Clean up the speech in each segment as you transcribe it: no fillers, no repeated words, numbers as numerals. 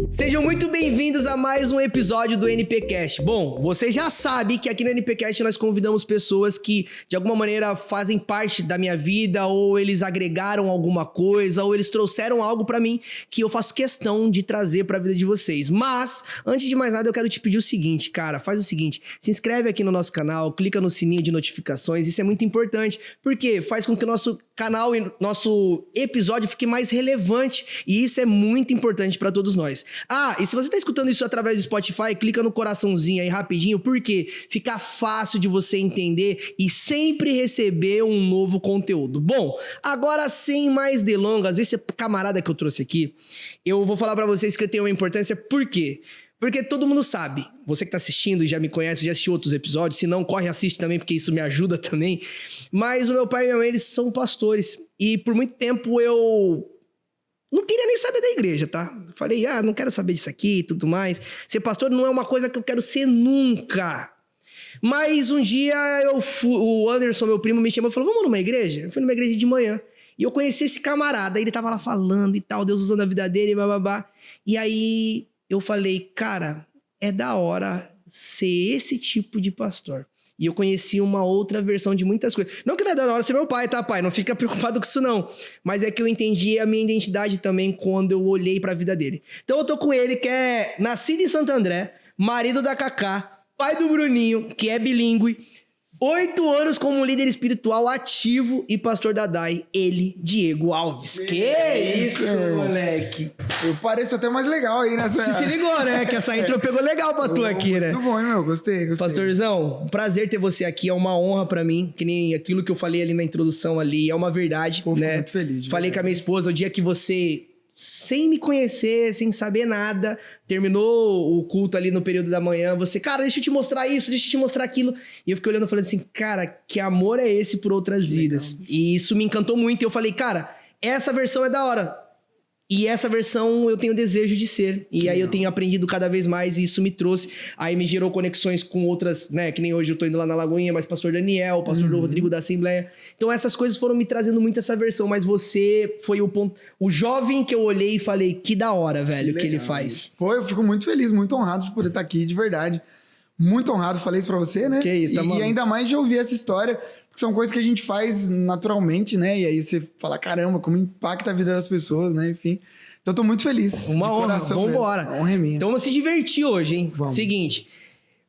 Sejam muito bem-vindos a mais um episódio do NPcast. Bom, você já sabe que aqui no NPcast nós convidamos pessoas que de alguma maneira fazem parte da minha vida, ou eles agregaram alguma coisa, ou eles trouxeram algo pra mim que eu faço questão de trazer pra vida de vocês. Mas, antes de mais nada, eu quero te pedir o seguinte, cara, faz o seguinte, se inscreve aqui no nosso canal, clica no sininho de notificações, isso é muito importante, porque faz com que o nosso canal e nosso episódio fique mais relevante, e isso é muito importante pra todos nós. Ah, e se você tá escutando isso através do Spotify, clica no coraçãozinho aí rapidinho, porque fica fácil de você entender e sempre receber um novo conteúdo. Bom, agora sem mais delongas, esse camarada que eu trouxe aqui, eu vou falar pra vocês que tem uma importância, por quê? Porque todo mundo sabe, você que tá assistindo e já me conhece, já assistiu outros episódios, se não, corre e assiste também, porque isso me ajuda também. Mas o meu pai e minha mãe, eles são pastores, e por muito tempo eu não queria nem saber da igreja, tá? Falei, não quero saber disso aqui e tudo mais. Ser pastor não é uma coisa que eu quero ser nunca. Mas um dia o Anderson, meu primo, me chamou e falou, vamos numa igreja? Eu fui numa igreja de manhã. E eu conheci esse camarada, ele tava lá falando e tal, Deus usando a vida dele, bababá. E aí eu falei, cara, é da hora ser esse tipo de pastor. E eu conheci uma outra versão de muitas coisas. Não que não é da hora ser meu pai, tá, pai? Não fica preocupado com isso, não. Mas é que eu entendi a minha identidade também quando eu olhei pra vida dele. Então eu tô com ele, que é nascido em Santo André, marido da Cacá, pai do Bruninho, que é bilíngue, 8 anos como líder espiritual ativo e pastor da DAI, ele, Diego Alves. Que isso, moleque? Eu pareço até mais legal aí nessa... Você se ligou, né? Que essa intro pegou legal pra tu aqui, né? Muito bom, hein, meu? Gostei. Pastorzão, um prazer ter você aqui, é uma honra pra mim, que nem aquilo que eu falei ali na introdução ali, é uma verdade, Pô, né? Muito feliz. Falei com a minha esposa, o dia que você, sem me conhecer, sem saber nada, terminou o culto ali no período da manhã, você, cara, deixa eu te mostrar isso, deixa eu te mostrar aquilo. E eu fiquei olhando e falando assim, cara, que amor é esse por outras vidas? E isso me encantou muito. E eu falei, cara, essa versão é da hora. E essa versão eu tenho desejo de ser. E aí eu tenho aprendido cada vez mais e isso me trouxe. Aí me gerou conexões com outras, né? Que nem hoje eu tô indo lá na Lagoinha, mas pastor Daniel, pastor Rodrigo da Assembleia. Então essas coisas foram me trazendo muito essa versão. Mas você foi o ponto... O jovem que eu olhei e falei, que da hora, velho, que ele faz. Pô, eu fico muito feliz, muito honrado de poder estar aqui, de verdade. Muito honrado, falei isso pra você, né? Que isso, tá maluco. E ainda mais de ouvir essa história, porque são coisas que a gente faz naturalmente, né? E aí você fala, caramba, como impacta a vida das pessoas, né? Enfim... Então, eu tô muito feliz. Uma honra, vambora. A honra é minha. Então, vamos se divertir hoje, hein? Vamos. Seguinte.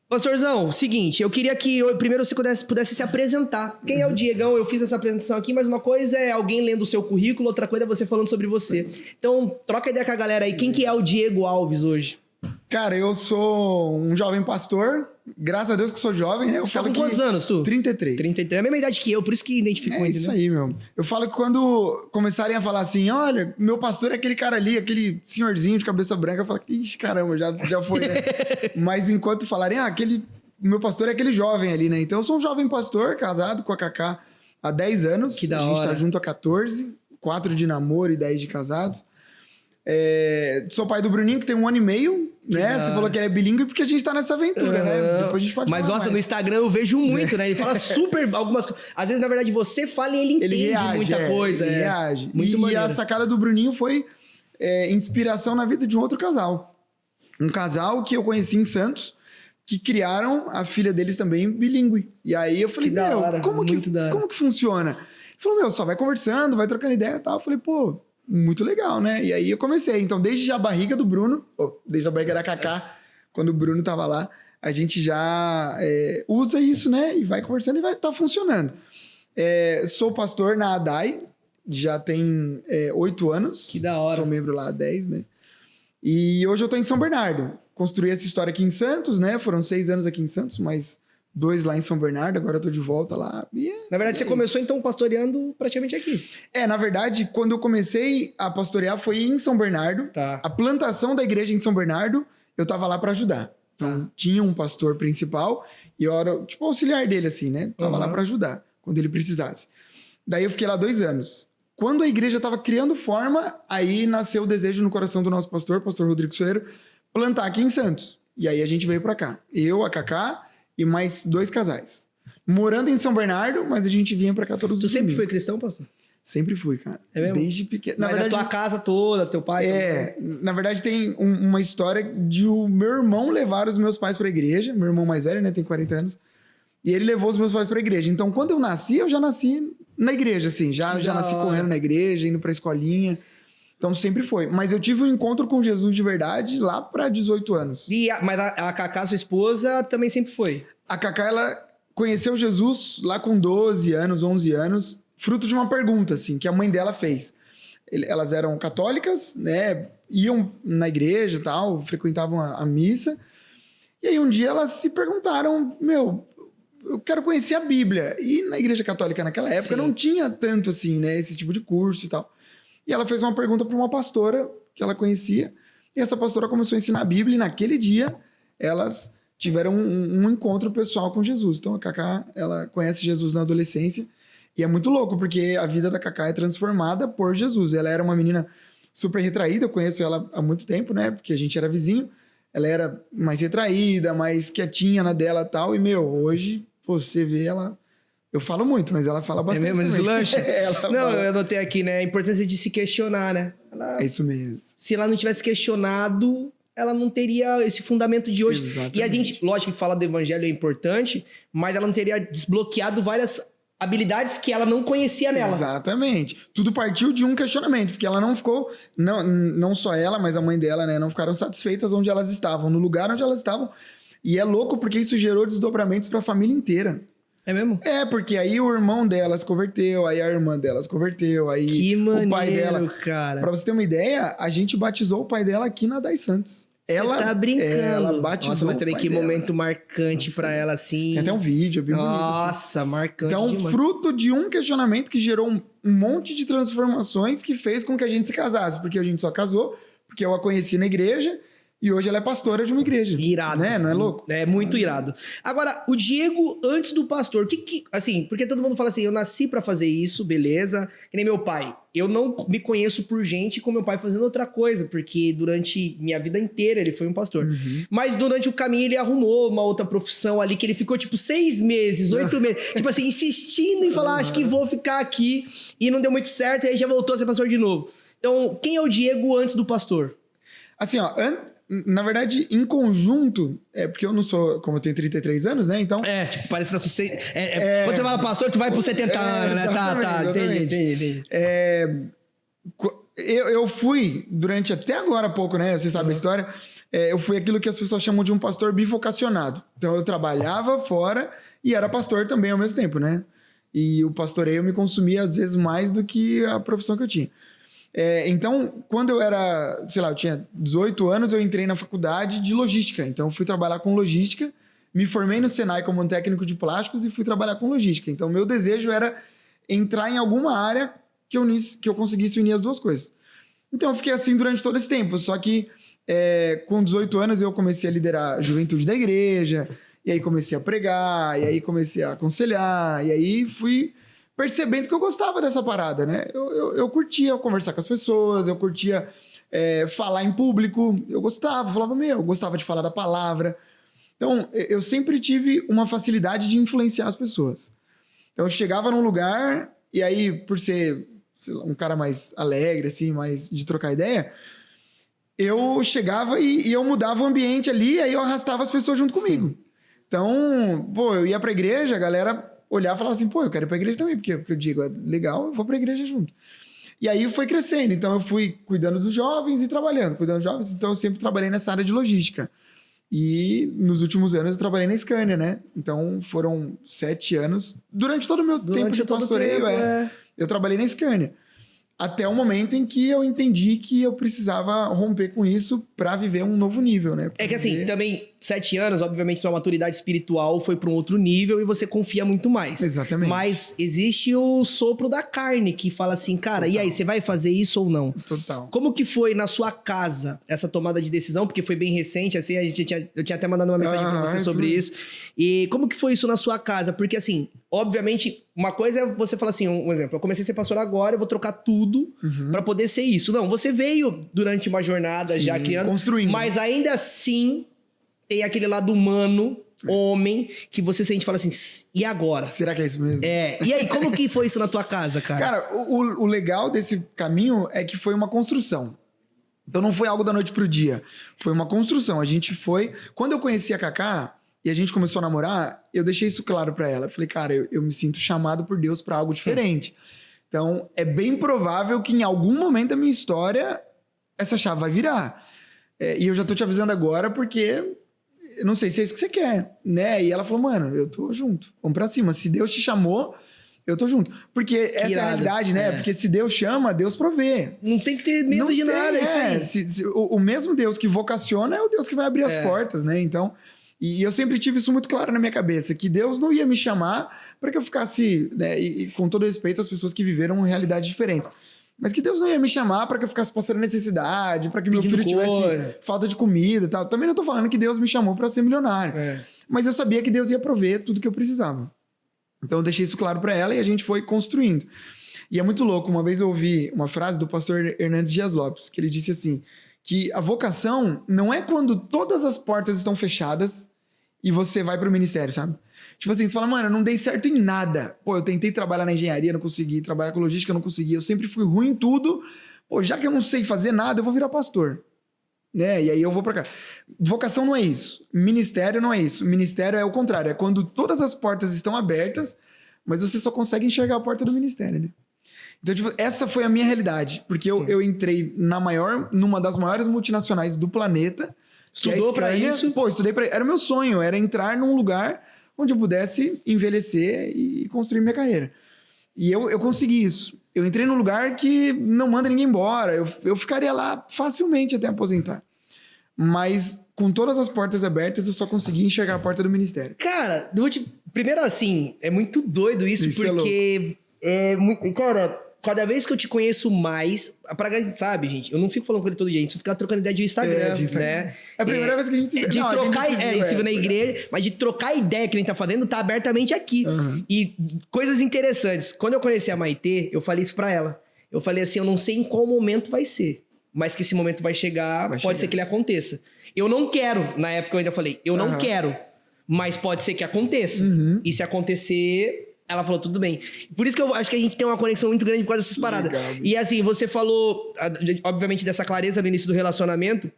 Pastorzão, seguinte, eu queria que primeiro você pudesse se apresentar. Quem é o Diegão? Eu fiz essa apresentação aqui, mas uma coisa é alguém lendo o seu currículo, outra coisa é você falando sobre você. Então, troca ideia com a galera aí. Quem que é o Diego Alves hoje? Cara, eu sou um jovem pastor. Graças a Deus que eu sou jovem, né? Eu Tá com quantos anos, tu? 33. 33. É a mesma idade que eu, por isso que identificou, É isso entendeu? aí, meu. Eu falo que quando começarem a falar assim, olha, meu pastor é aquele cara ali, aquele senhorzinho de cabeça branca, eu falo, ixi, caramba, já foi, né? Mas enquanto falarem, meu pastor é aquele jovem ali, né? Então eu sou um jovem pastor, casado com a Cacá há 10 anos. Que da hora. A gente tá junto há 14, 4 de namoro e 10 de casados. Sou pai do Bruninho, que tem 1 ano e meio, né? Você falou que ele é bilíngue porque a gente tá nessa aventura, né? Depois a gente pode Mas falar nossa, mais. no Instagram eu vejo muito, né? Ele fala super algumas coisas. Às vezes, na verdade, você fala e ele entende reage, muita coisa. Ele reage. Muito e maneiro. a sacada do Bruninho foi inspiração na vida de um outro casal. Um casal que eu conheci em Santos, que criaram a filha deles também bilíngue. E aí eu falei, Que da hora, como que funciona? Ele falou, só vai conversando, vai trocando ideia e tal. Eu falei, pô, muito legal, né? E aí eu comecei. Então, desde a barriga do Bruno, desde a barriga da Cacá, quando o Bruno tava lá, a gente já usa isso, né? E vai conversando e vai estar funcionando. Sou pastor na ADAI, já tem 8 anos. Que da hora. Sou membro lá há 10, né? E hoje eu tô em São Bernardo. Construí essa história aqui em Santos, né? Foram 6 anos aqui em Santos, mas 2 lá em São Bernardo, agora eu tô de volta lá. Na verdade, você começou então pastoreando praticamente aqui. Na verdade, quando eu comecei a pastorear foi em São Bernardo. Tá. A plantação da igreja em São Bernardo, eu tava lá pra ajudar. Então, tinha um pastor principal e eu era, tipo, auxiliar dele, assim, né? Tava lá pra ajudar, quando ele precisasse. Daí eu fiquei lá 2 anos. Quando a igreja tava criando forma, aí nasceu o desejo no coração do nosso pastor Rodrigo Soeiro, plantar aqui em Santos. E aí a gente veio pra cá. Eu, a Cacá e mais 2 casais. Morando em São Bernardo, mas a gente vinha pra cá todos os Tu sempre domingos. foi cristão, pastor? Sempre fui, cara. É mesmo? Desde pequeno. Mas da tua casa toda, teu pai... Na verdade tem uma história de o meu irmão levar os meus pais pra igreja. Meu irmão mais velho, né, tem 40 anos. E ele levou os meus pais pra igreja. Então, quando eu nasci, eu já nasci na igreja, assim. Já nasci correndo na igreja, indo pra escolinha. Então, sempre foi. Mas eu tive um encontro com Jesus de verdade lá pra 18 anos. Mas a Cacá, sua esposa, também sempre foi? A Cacá, ela conheceu Jesus lá com 12 anos, 11 anos, fruto de uma pergunta, assim, que a mãe dela fez. Elas eram católicas, né? Iam na igreja e tal, frequentavam a missa. E aí, um dia, elas se perguntaram, eu quero conhecer a Bíblia. E na igreja católica, naquela época, não tinha tanto, assim, né? Esse tipo de curso e tal. E ela fez uma pergunta para uma pastora que ela conhecia. E essa pastora começou a ensinar a Bíblia. E naquele dia, elas tiveram um encontro pessoal com Jesus. Então, a Cacá, ela conhece Jesus na adolescência. E é muito louco, porque a vida da Cacá é transformada por Jesus. Ela era uma menina super retraída. Eu conheço ela há muito tempo, né? Porque a gente era vizinho. Ela era mais retraída, mais quietinha na dela e tal. E, hoje, você vê ela... Eu falo muito, mas ela fala bastante. É mesmo? Deslancha? Não, fala. eu anotei aqui, né? A importância de se questionar, né? É isso mesmo. Se ela não tivesse questionado, ela não teria esse fundamento de hoje. Exatamente. E a gente, lógico que fala do evangelho é importante, mas ela não teria desbloqueado várias habilidades que ela não conhecia nela. Exatamente. Tudo partiu de um questionamento, porque ela não ficou, não só ela, mas a mãe dela, né? Não ficaram satisfeitas onde elas estavam, no lugar onde elas estavam. E é louco porque isso gerou desdobramentos para a família inteira. É mesmo? É, porque aí o irmão dela se converteu, aí a irmã dela se converteu, aí que maneiro, o pai dela... cara. Pra você ter uma ideia, a gente batizou o pai dela aqui na Dai Santos. Ela tá brincando. Ela batizou. Nossa, mas também o pai que dela. momento marcante pra ela, assim. Tem até um vídeo, é bem bonito. Nossa, assim. marcante Então, demais. fruto de um questionamento que gerou um monte de transformações que fez com que a gente se casasse. Porque a gente só casou, porque eu a conheci na igreja e hoje ela é pastora de uma igreja. Irado. Né? Não é louco? É muito irado. Agora, o Diego, antes do pastor, assim, porque todo mundo fala assim, eu nasci pra fazer isso, beleza, que nem meu pai. Eu não me conheço por gente com meu pai fazendo outra coisa, porque durante minha vida inteira ele foi um pastor. Uhum. Mas durante o caminho ele arrumou uma outra profissão ali, que ele ficou tipo 6 meses, 8 meses, tipo assim, insistindo em falar, acho que vou ficar aqui, e não deu muito certo, e aí já voltou a ser pastor de novo. Então, quem é o Diego antes do pastor? Assim, ó, na verdade, em conjunto, porque eu não sou, como eu tenho 33 anos, né? Então. Tipo, parece que tá quando você fala pastor, tu vai por 70 anos, né? Tá, entendi. Eu fui, durante até agora há pouco, né? Você sabe a história. Eu fui aquilo que as pessoas chamam de um pastor bivocacionado. Então, eu trabalhava fora e era pastor também ao mesmo tempo, né? E o pastoreio me consumia, às vezes, mais do que a profissão que eu tinha. Então, quando eu era, sei lá, eu tinha 18 anos, eu entrei na faculdade de logística. Então, eu fui trabalhar com logística, me formei no Senai como um técnico de plásticos e fui trabalhar com logística. Então, meu desejo era entrar em alguma área que eu conseguisse unir as duas coisas. Então, eu fiquei assim durante todo esse tempo. Só que, com 18 anos, eu comecei a liderar a juventude da igreja, e aí comecei a pregar, e aí comecei a aconselhar, e aí fui... percebendo que eu gostava dessa parada, né? Eu curtia conversar com as pessoas, eu curtia falar em público, eu falava, eu gostava de falar da palavra. Então, eu sempre tive uma facilidade de influenciar as pessoas. Então, eu chegava num lugar, e aí, por ser, sei lá, um cara mais alegre, assim, mais de trocar ideia, eu chegava e eu mudava o ambiente ali, aí eu arrastava as pessoas junto comigo. Então, eu ia pra igreja, a galera... olhar e falar assim, eu quero ir pra igreja também, porque eu digo, é legal, eu vou pra igreja junto. E aí foi crescendo, então eu fui cuidando dos jovens e trabalhando, então eu sempre trabalhei nessa área de logística. E nos últimos anos eu trabalhei na Scania, né? Então foram 7 anos, durante todo o meu tempo de pastoreio, eu trabalhei na Scania. Até o momento em que eu entendi que eu precisava romper com isso pra viver um novo nível, né? É que assim, também 7 anos, obviamente, sua maturidade espiritual foi para um outro nível e você confia muito mais. Exatamente. Mas existe o sopro da carne que fala assim, cara, e aí, você vai fazer isso ou não? Total. Como que foi na sua casa essa tomada de decisão? Porque foi bem recente, assim, eu tinha até mandado uma mensagem pra você sobre isso. E como que foi isso na sua casa? Porque assim, obviamente, uma coisa é você falar assim, um exemplo, eu comecei a ser pastor agora, eu vou trocar tudo pra poder ser isso. Não, você veio durante uma jornada já criando, construindo. mas ainda assim tem aquele lado humano homem que você sente e fala assim, e agora? Será que é isso mesmo? E aí, como que foi isso na tua casa, cara? Cara, o legal desse caminho é que foi uma construção. Então não foi algo da noite pro dia. Foi uma construção. A gente foi... Quando eu conheci a Cacá e a gente começou a namorar, eu deixei isso claro pra ela. Eu falei, cara, eu me sinto chamado por Deus pra algo diferente. Então, é bem provável que em algum momento da minha história essa chave vai virar. E eu já tô te avisando agora porque eu não sei se é isso que você quer, né? E ela falou, mano, eu tô junto. Vamos pra cima. Se Deus te chamou... Eu tô junto. Porque essa é a realidade, né? Porque se Deus chama, Deus provê. Não tem que ter medo de nada, é isso aí. O mesmo Deus que vocaciona é o Deus que vai abrir as portas, né? Então, e eu sempre tive isso muito claro na minha cabeça, que Deus não ia me chamar para que eu ficasse, né? E com todo respeito às pessoas que viveram realidades diferentes. Mas que Deus não ia me chamar para que eu ficasse passando necessidade, para que meu filho tivesse falta de comida e tal. Também não tô falando que Deus me chamou para ser milionário. Mas eu sabia que Deus ia prover tudo que eu precisava. Então eu deixei isso claro para ela e a gente foi construindo. E é muito louco, uma vez eu ouvi uma frase do pastor Hernandes Dias Lopes, que ele disse assim, que a vocação não é quando todas as portas estão fechadas e você vai pro ministério, sabe? Tipo assim, você fala, mano, eu não dei certo em nada. Pô, eu tentei trabalhar na engenharia, não consegui, trabalhar com logística, não consegui, eu sempre fui ruim em tudo. Pô, já que eu não sei fazer nada, eu vou virar pastor. Né? E aí eu vou pra cá. Vocação não é isso. Ministério não é isso. Ministério é o contrário. É quando todas as portas estão abertas, mas você só consegue enxergar a porta do ministério, né? Então, tipo, essa foi a minha realidade. Porque eu entrei numa das maiores multinacionais do planeta. Estudou pra isso? Pô, estudei pra... Era o meu sonho. Era entrar num lugar onde eu pudesse envelhecer e construir minha carreira. E eu consegui isso. Eu entrei num lugar que não manda ninguém embora. Eu ficaria lá facilmente até aposentar. Mas com todas as portas abertas, eu só consegui enxergar a porta do ministério. Cara, primeiro assim, é muito doido isso porque cara, cada vez que eu te conheço mais, sabe, gente, eu não fico falando com ele todo dia, a gente só fica trocando ideia de Instagram, né? É a primeira vez que a gente se vê. A gente se vê na igreja, mas de trocar ideia que a gente tá fazendo, tá abertamente aqui. E coisas interessantes. Quando eu conheci a Maitê, eu falei isso pra ela. Eu falei assim, eu não sei em qual momento vai ser, mas que esse momento vai chegar, pode ser que ele aconteça. Eu não quero, na época eu ainda falei, eu não quero, mas pode ser que aconteça. E se acontecer... Ela falou, tudo bem. Por isso que eu acho que a gente tem uma conexão muito grande por causa dessas paradas. Legal. E assim, você falou, obviamente, dessa clareza no início do relacionamento.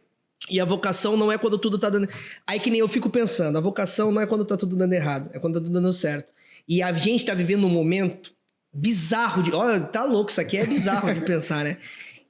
E a vocação não é quando tudo tá dando... Aí que nem eu fico pensando, a vocação não é quando tá tudo dando errado, é quando tá tudo dando certo. E a gente tá vivendo um momento bizarro de... Olha, tá louco, isso aqui é bizarro de pensar, né?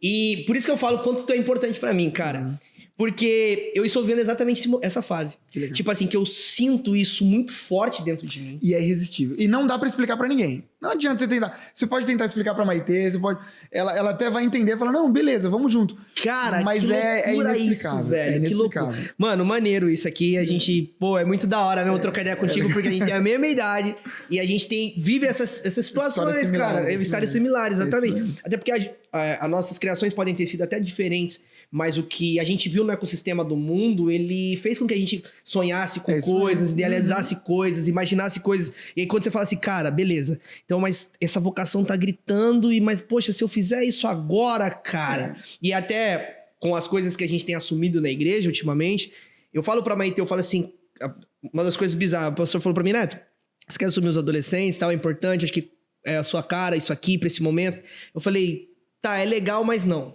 E por isso que eu falo quanto tu é importante pra mim, cara. Porque eu estou vivendo exatamente essa fase. Tipo assim, que eu sinto isso muito forte dentro de mim. E é irresistível. E não dá pra explicar pra ninguém. Não adianta você tentar. Você pode tentar explicar pra Maitê, você pode... Ela até vai entender e falar, não, beleza, vamos junto. Cara, mas que é inexplicável. Isso, velho. É inexplicável. Que louco. Mano, maneiro isso aqui. A gente, pô, é muito da hora mesmo trocar ideia contigo, porque a gente tem a mesma idade e a gente vive essas situações, cara. Histórias similares, exatamente. Até porque as nossas criações podem ter sido até diferentes. Mas o que a gente viu no ecossistema do mundo, ele fez com que a gente sonhasse com coisas, idealizasse coisas, imaginasse coisas. E aí quando você fala assim, cara, beleza. Então, mas essa vocação tá gritando, mas poxa, se eu fizer isso agora, cara... E até com as coisas que a gente tem assumido na igreja ultimamente, eu falo pra Maitê, eu falo assim, uma das coisas bizarras, o pastor falou pra mim, Neto, você quer assumir os adolescentes, tal, é importante, acho que é a sua cara, isso aqui, pra esse momento. Eu falei, tá, é legal, mas não.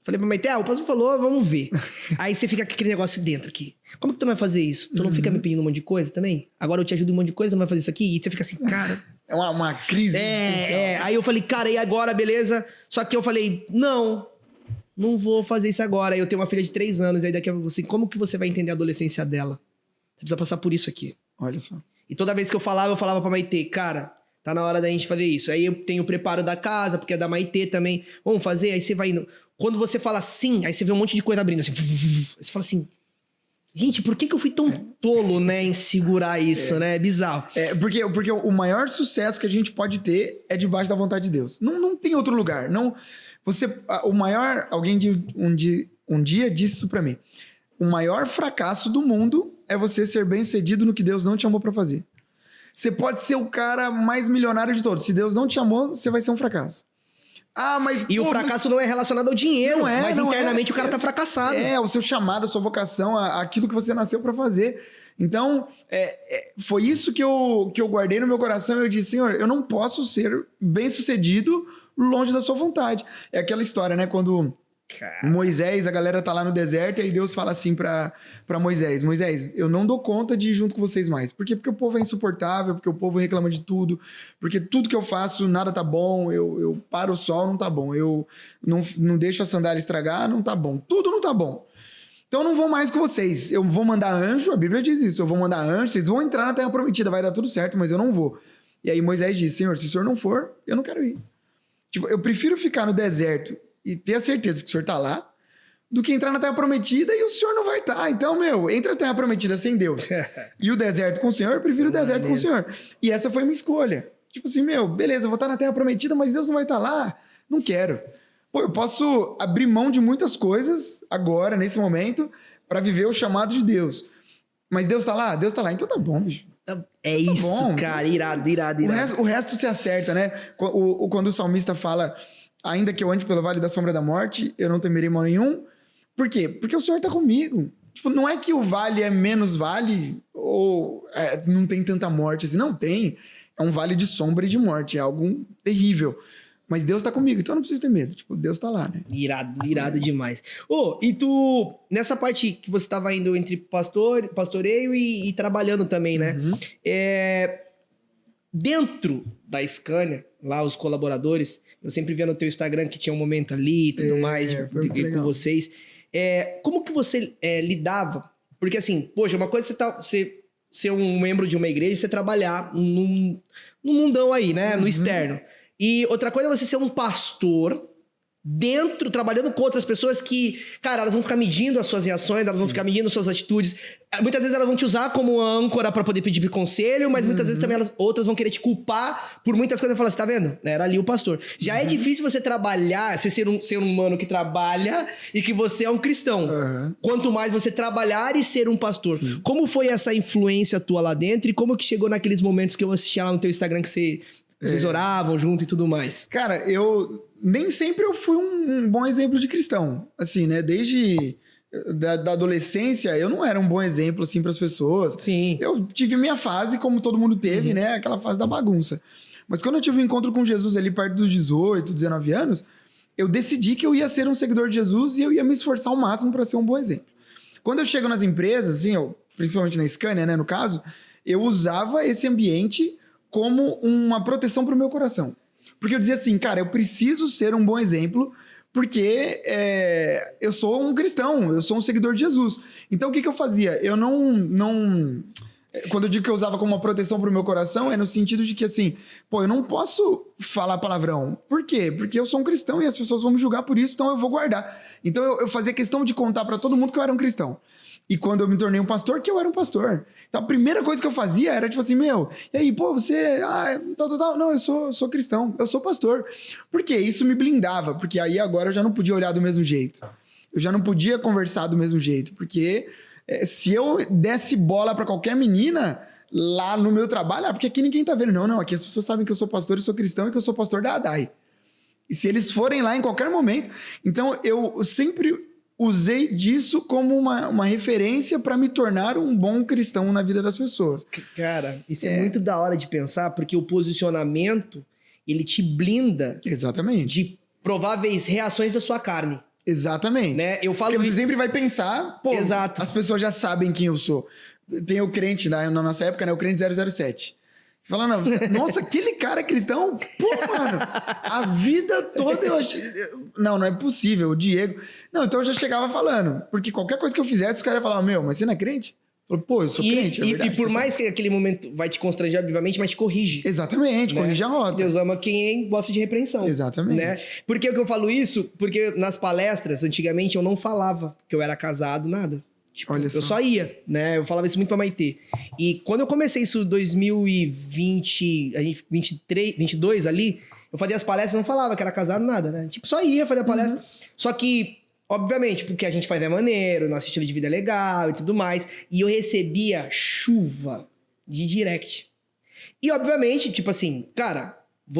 Falei pra Maitê, o pastor falou, vamos ver. Aí você fica com aquele negócio dentro aqui. Como que tu não vai fazer isso? Tu não fica me pedindo um monte de coisa também? Agora eu te ajudo em um monte de coisa, tu não vai fazer isso aqui? E você fica assim, cara... É uma crise. Aí eu falei, cara, e agora, beleza? Só que eu falei, não vou fazer isso agora. Aí eu tenho uma filha de 3 anos, aí daqui a pouco assim, como que você vai entender a adolescência dela? Você precisa passar por isso aqui. Olha só. E toda vez que eu falava pra Maitê, cara... Tá na hora da gente fazer isso. Aí eu tenho o preparo da casa, porque é da Maitê também. Vamos fazer? Aí você vai indo. Quando você fala sim, aí você vê um monte de coisa abrindo assim. Você fala assim, gente, por que eu fui tão tolo, né, em segurar isso, né? É bizarro. Porque o maior sucesso que a gente pode ter é debaixo da vontade de Deus. Não tem outro lugar. Alguém um dia disse isso pra mim. O maior fracasso do mundo é você ser bem-sucedido no que Deus não te chamou pra fazer. Você pode ser o cara mais milionário de todos. Se Deus não te chamou, você vai ser um fracasso. mas... E o fracasso não é relacionado ao dinheiro, mas internamente o cara tá fracassado. O seu chamado, a sua vocação, aquilo que você nasceu para fazer. Então, foi isso que eu guardei no meu coração. Eu disse, Senhor, eu não posso ser bem-sucedido longe da sua vontade. É aquela história, né? Quando Moisés, a galera tá lá no deserto, e aí Deus fala assim pra Moisés, eu não dou conta de ir junto com vocês mais. Por quê? Porque o povo é insuportável, porque o povo reclama de tudo, porque tudo que eu faço, nada tá bom, eu paro o sol, não tá bom, eu não deixo a sandália estragar, não tá bom, tudo não tá bom. Então eu não vou mais com vocês, eu vou mandar anjo, a Bíblia diz isso, eu vou mandar anjo, vocês vão entrar na terra prometida, vai dar tudo certo, mas eu não vou. E aí Moisés disse, Senhor, se o Senhor não for, eu não quero ir. Tipo, eu prefiro ficar no deserto e ter a certeza que o Senhor tá lá, do que entrar na Terra Prometida e o Senhor não vai estar. Então, entra na Terra Prometida sem Deus e o deserto com o Senhor, eu prefiro o deserto com o Senhor. E essa foi minha escolha. Tipo assim, beleza, eu vou estar na Terra Prometida, mas Deus não vai estar lá. Não quero. Pô, eu posso abrir mão de muitas coisas agora, nesse momento, para viver o chamado de Deus. Mas Deus tá lá? Deus tá lá. Então tá bom, bicho. É isso, bom. Cara. Irado. O resto se acerta, né? Quando o salmista fala... Ainda que eu ande pelo vale da sombra da morte, eu não temerei mal nenhum. Por quê? Porque o Senhor tá comigo. Tipo, não é que o vale é menos vale ou não tem tanta morte assim. Não tem. É um vale de sombra e de morte. É algo terrível. Mas Deus tá comigo, então eu não preciso ter medo. Tipo, Deus tá lá, né? Irado demais. E tu, nessa parte que você tava indo entre pastoreio e trabalhando também, né? Uhum. Dentro da Scania, lá os colaboradores, eu sempre via no teu Instagram que tinha um momento ali e tudo mais com vocês. Como que você lidava? Porque assim, poxa, uma coisa é você ser um membro de uma igreja e você trabalhar num mundão aí, né? No externo. E outra coisa é você ser um pastor dentro, trabalhando com outras pessoas que, cara, elas vão ficar medindo as suas reações, elas vão ficar medindo as suas atitudes. Muitas vezes elas vão te usar como âncora pra poder pedir conselho, mas muitas vezes também outras vão querer te culpar por muitas coisas e falar, você tá vendo? Era ali o pastor. Já é difícil você trabalhar, você ser um humano que trabalha e que você é um cristão. Quanto mais você trabalhar e ser um pastor. Sim. Como foi essa influência tua lá dentro e como que chegou naqueles momentos que eu assistia lá no teu Instagram que vocês oravam junto e tudo mais? Cara, nem sempre eu fui um bom exemplo de cristão. Assim, né? Desde da adolescência, eu não era um bom exemplo, assim, para as pessoas. Sim. Eu tive minha fase, como todo mundo teve, né? Aquela fase da bagunça. Mas quando eu tive um encontro com Jesus ali perto dos 18, 19 anos, eu decidi que eu ia ser um seguidor de Jesus e eu ia me esforçar ao máximo para ser um bom exemplo. Quando eu chego nas empresas, assim, principalmente na Scania, né? No caso, eu usava esse ambiente como uma proteção para o meu coração. Porque eu dizia assim, cara, eu preciso ser um bom exemplo porque eu sou um cristão, eu sou um seguidor de Jesus. Então, o que eu fazia? Eu não... Quando eu digo que eu usava como uma proteção para o meu coração, é no sentido de que, assim, eu não posso falar palavrão. Por quê? Porque eu sou um cristão e as pessoas vão me julgar por isso, então eu vou guardar. Então, eu fazia questão de contar para todo mundo que eu era um cristão. E quando eu me tornei um pastor, que eu era um pastor. Então, a primeira coisa que eu fazia era tipo assim, e aí, você... Não, eu sou cristão, eu sou pastor. Por quê? Isso me blindava, porque aí agora eu já não podia olhar do mesmo jeito. Eu já não podia conversar do mesmo jeito, porque se eu desse bola pra qualquer menina lá no meu trabalho, porque aqui ninguém tá vendo. Não, aqui as pessoas sabem que eu sou pastor, eu sou cristão e que eu sou pastor da ADAI. E se eles forem lá em qualquer momento... Então, eu sempre... usei disso como uma referência para me tornar um bom cristão na vida das pessoas. Cara, isso é muito da hora de pensar, porque o posicionamento, ele te blinda. Exatamente. De prováveis reações da sua carne. Exatamente. Né? Eu falo porque você sempre vai pensar, Exato. As pessoas já sabem quem eu sou. Tem o crente, na nossa época, né? O crente 007. Falando, nossa, aquele cara cristão, mano, a vida toda eu achei... Não é possível, o Diego... Não, então eu já chegava falando, porque qualquer coisa que eu fizesse, os caras iam falar, mas você não é crente? Eu falei, eu sou crente, é verdade. E por mais que aquele momento vai te constranger, obviamente, mas te corrige. Exatamente, né? Corrige a rota. Deus ama quem gosta de repreensão. Exatamente. Né? Por que eu falo isso? Porque nas palestras, antigamente, eu não falava que eu era casado, nada. Tipo, eu só ia, né? Eu falava isso muito pra Maitê. E quando eu comecei isso em 2020, 22 ali, eu fazia as palestras e não falava que era casado, nada, né? Tipo, só ia fazer a palestra. Só que, obviamente, porque a gente faz é maneiro, nosso estilo de vida é legal e tudo mais. E eu recebia chuva de direct. E, obviamente, tipo assim, cara,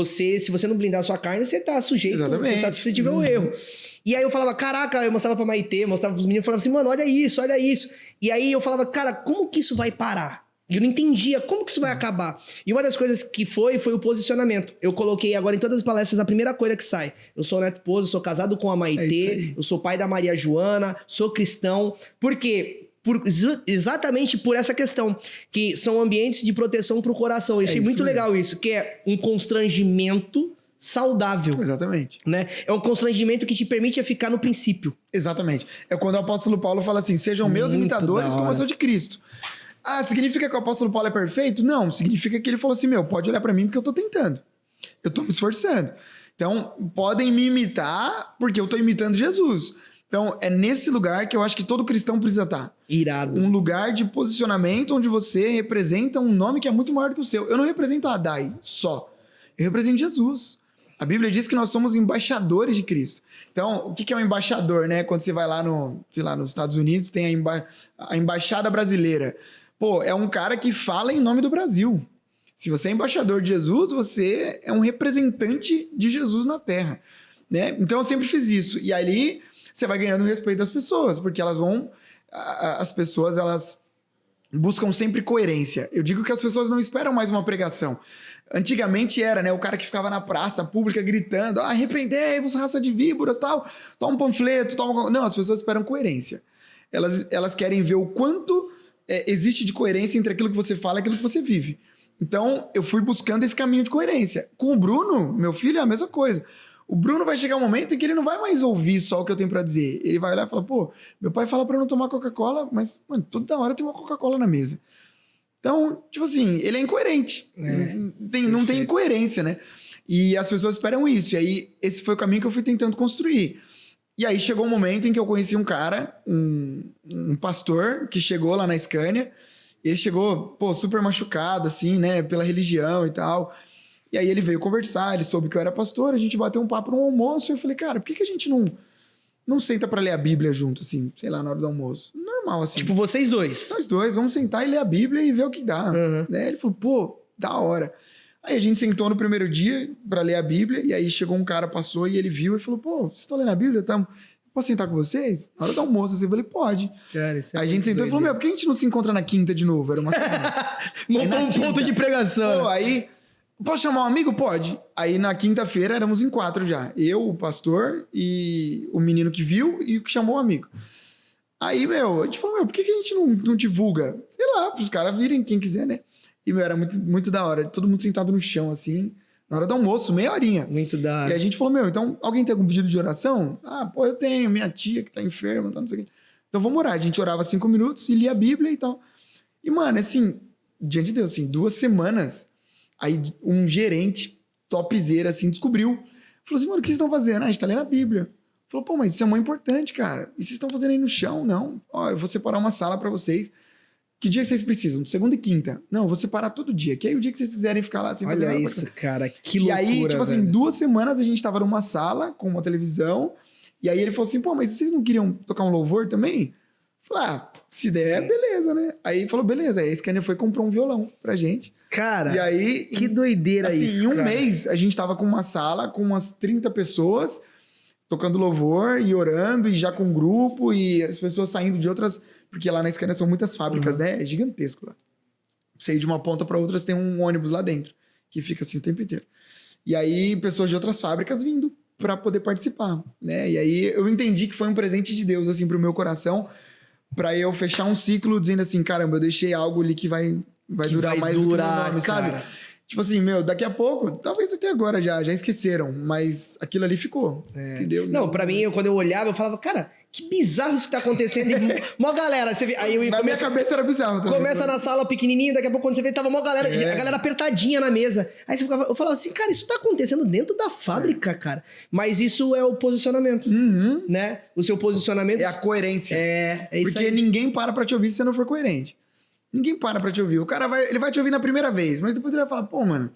se você não blindar a sua carne, você tá sujeito, Exatamente. você tá suscetível ao erro. E aí eu falava, caraca, eu mostrava pra Maitê, mostrava pros meninos, falava assim, mano, olha isso, olha isso. E aí eu falava, cara, como que isso vai parar? E eu não entendia como que isso vai acabar. E uma das coisas que foi o posicionamento. Eu coloquei agora em todas as palestras a primeira coisa que sai. Eu sou neto esposo, sou casado com a Maitê, eu sou pai da Maria Joana, sou cristão. Por quê? Exatamente por essa questão, que são ambientes de proteção pro coração. Eu achei muito legal isso, que é um constrangimento saudável. Exatamente. Né? É um constrangimento que te permite ficar no princípio. Exatamente. É quando o apóstolo Paulo fala assim, sejam meus imitadores como eu sou de Cristo. Ah, significa que o apóstolo Paulo é perfeito? Não, significa que ele falou assim, pode olhar pra mim porque eu tô tentando. Eu tô me esforçando. Então, podem me imitar porque eu tô imitando Jesus. Então, é nesse lugar que eu acho que todo cristão precisa estar. Irado. Um lugar de posicionamento onde você representa um nome que é muito maior do que o seu. Eu não represento a Adai só. Eu represento Jesus. A Bíblia diz que nós somos embaixadores de Cristo. Então, o que é um embaixador, né? Quando você vai lá nos Estados Unidos, tem a embaixada brasileira. Pô, é um cara que fala em nome do Brasil. Se você é embaixador de Jesus, você é um representante de Jesus na Terra, né? Então, eu sempre fiz isso. E ali, você vai ganhando o respeito das pessoas, porque as pessoas, elas buscam sempre coerência. Eu digo que as pessoas não esperam mais uma pregação. Antigamente era, né? O cara que ficava na praça pública gritando, arrependei-vos, raça de víboras, tal. Toma um panfleto, toma... Não, as pessoas esperam coerência. Elas querem ver o quanto existe de coerência entre aquilo que você fala e aquilo que você vive. Então, eu fui buscando esse caminho de coerência. Com o Bruno, meu filho, é a mesma coisa. O Bruno vai chegar um momento em que ele não vai mais ouvir só o que eu tenho pra dizer. Ele vai olhar e falar, pô, meu pai fala pra eu não tomar Coca-Cola, mas, mano, toda hora tem uma Coca-Cola na mesa. Então, tipo assim, ele é incoerente. Não tem coerência, né? E as pessoas esperam isso. E aí, esse foi o caminho que eu fui tentando construir. E aí, chegou um momento em que eu conheci um cara, um pastor, que chegou lá na Scania. Ele chegou, pô, super machucado, assim, né? Pela religião e tal. E aí, ele veio conversar, ele soube que eu era pastor, a gente bateu um papo no almoço. E eu falei, cara, por que a gente não senta pra ler a Bíblia junto, assim, sei lá, na hora do almoço? Normal, assim. Tipo, vocês dois. Nós dois, vamos sentar e ler a Bíblia e ver o que dá. Né? Ele falou, pô, da hora. Aí a gente sentou no primeiro dia pra ler a Bíblia, e aí chegou um cara, passou, e ele viu e falou, pô, vocês estão lendo a Bíblia? Posso sentar com vocês? Na hora do almoço, assim, eu falei, pode. Cara, isso é aí a gente sentou e falou, por que a gente não se encontra na quinta de novo? Era uma semana. Montou um ponto de pregação. Pô, aí... Posso chamar um amigo? Pode. Aí na quinta-feira éramos em 4 já. Eu, o pastor e o menino que viu e o que chamou o amigo. Aí, a gente falou, por que a gente não divulga? Sei lá, pros caras virem, quem quiser, né? E, era muito, muito da hora. Todo mundo sentado no chão, assim, na hora do almoço, meia horinha. Muito da hora. E a gente falou, então, alguém tem algum pedido de oração? Ah, pô, eu tenho, minha tia que tá enferma, tá, não sei o quê. Então vamos orar. A gente orava 5 minutos e lia a Bíblia e tal. E, mano, assim, diante de Deus, assim, 2 semanas... Aí um gerente topzera, assim, descobriu. Falou assim, mano, o que vocês estão fazendo? Ah, a gente tá lendo a Bíblia. Falou, pô, mas isso é muito importante, cara. E vocês estão fazendo aí no chão? Não. Ó, eu vou separar uma sala pra vocês. Que dia vocês precisam? Segunda e quinta. Não, eu vou separar todo dia. Que aí o dia que vocês quiserem ficar lá sem fazer nada. Olha isso, cara, que loucura, E aí, tipo assim, velho. 2 semanas a gente tava numa sala com uma televisão. E aí ele falou assim, pô, mas vocês não queriam tocar um louvor também? Falei, se der, beleza, né? Aí falou, beleza. Aí a Scania foi e comprou um violão pra gente. Cara, e aí, que doideira assim, isso, em um cara. mês, a gente tava com uma sala com umas 30 pessoas, tocando louvor e orando, e já com grupo, e as pessoas saindo de outras... Porque lá na Scania são muitas fábricas, né? É gigantesco lá. Você ir de uma ponta pra outra, você tem um ônibus lá dentro, que fica assim o tempo inteiro. E aí, pessoas de outras fábricas vindo pra poder participar, né? E aí, eu entendi que foi um presente de Deus, assim, pro meu coração, pra eu fechar um ciclo dizendo assim, caramba, eu deixei algo ali que vai durar mais do que o meu nome, sabe? Tipo assim, daqui a pouco, talvez até agora já esqueceram, mas aquilo ali ficou, entendeu? Não, pra mim, quando eu olhava, eu falava, cara, que bizarro isso que tá acontecendo. E mó galera, você vê, aí eu Na minha cabeça era bizarro também. Começa na sala pequenininha, daqui a pouco quando você vê, tava mó galera, a galera apertadinha na mesa. Aí eu falava assim, cara, isso tá acontecendo dentro da fábrica, cara. Mas isso é o posicionamento, né? O seu posicionamento... É a coerência. É isso porque aí. ninguém para te ouvir se você não for coerente. Ninguém para te ouvir. O cara ele vai te ouvir na primeira vez, mas depois ele vai falar, pô, mano,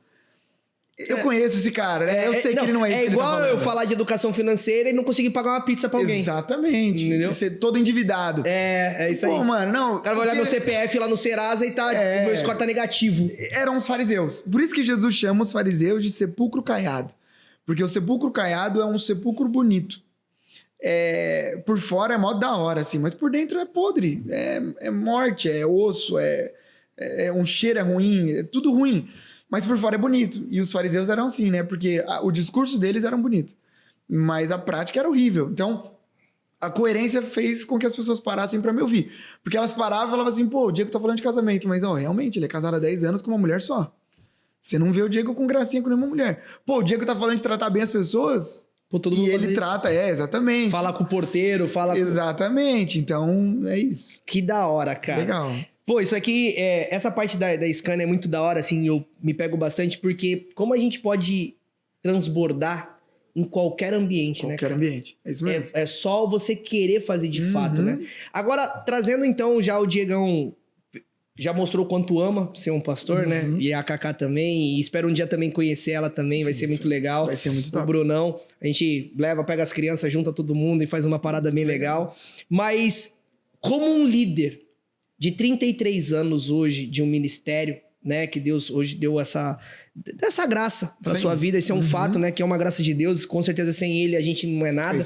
Eu conheço esse cara, né? Eu sei que ele não é isso. É que igual ele tá eu falando. falar de educação financeira e não conseguir pagar uma pizza pra alguém. Exatamente. Entendeu? Ser todo endividado. É isso aí. Pô, mano, não. O cara vai olhar meu CPF lá no Serasa e o meu score tá negativo. Eram os fariseus. Por isso que Jesus chama os fariseus de sepulcro caiado. Porque o sepulcro caiado é um sepulcro bonito. Por fora é mó da hora, assim, mas por dentro é podre. É morte, é osso, um cheiro é ruim, é tudo ruim. Mas por fora é bonito. E os fariseus eram assim, né? Porque o discurso deles era bonito. Mas a prática era horrível. Então, a coerência fez com que as pessoas parassem pra me ouvir. Porque elas paravam e falavam assim, pô, o Diego tá falando de casamento. Mas, realmente, ele é casado há 10 anos com uma mulher só. Você não vê o Diego com gracinha com nenhuma mulher. Pô, o Diego tá falando de tratar bem as pessoas. Pô, todo E mundo ele trata, exatamente. Fala com o porteiro, fala Exatamente. Então, é isso. Que da hora, cara. Legal. Pô, isso aqui, essa parte da Scania é muito da hora, assim, eu me pego bastante, porque como a gente pode transbordar em qualquer ambiente, né? Qualquer ambiente. É isso mesmo. É só você querer fazer de fato, né? Agora, trazendo então já o Diegão, já mostrou o quanto ama ser um pastor, né? E a Cacá também, e espero um dia também conhecer ela também, vai ser muito legal. Vai ser muito top. O Brunão, a gente pega as crianças, junta todo mundo e faz uma parada bem legal. Mas, como um líder de 33 anos hoje de um ministério, né, que Deus hoje deu essa graça para sua vida, isso é um fato, né, que é uma graça de Deus, com certeza sem ele a gente não é nada,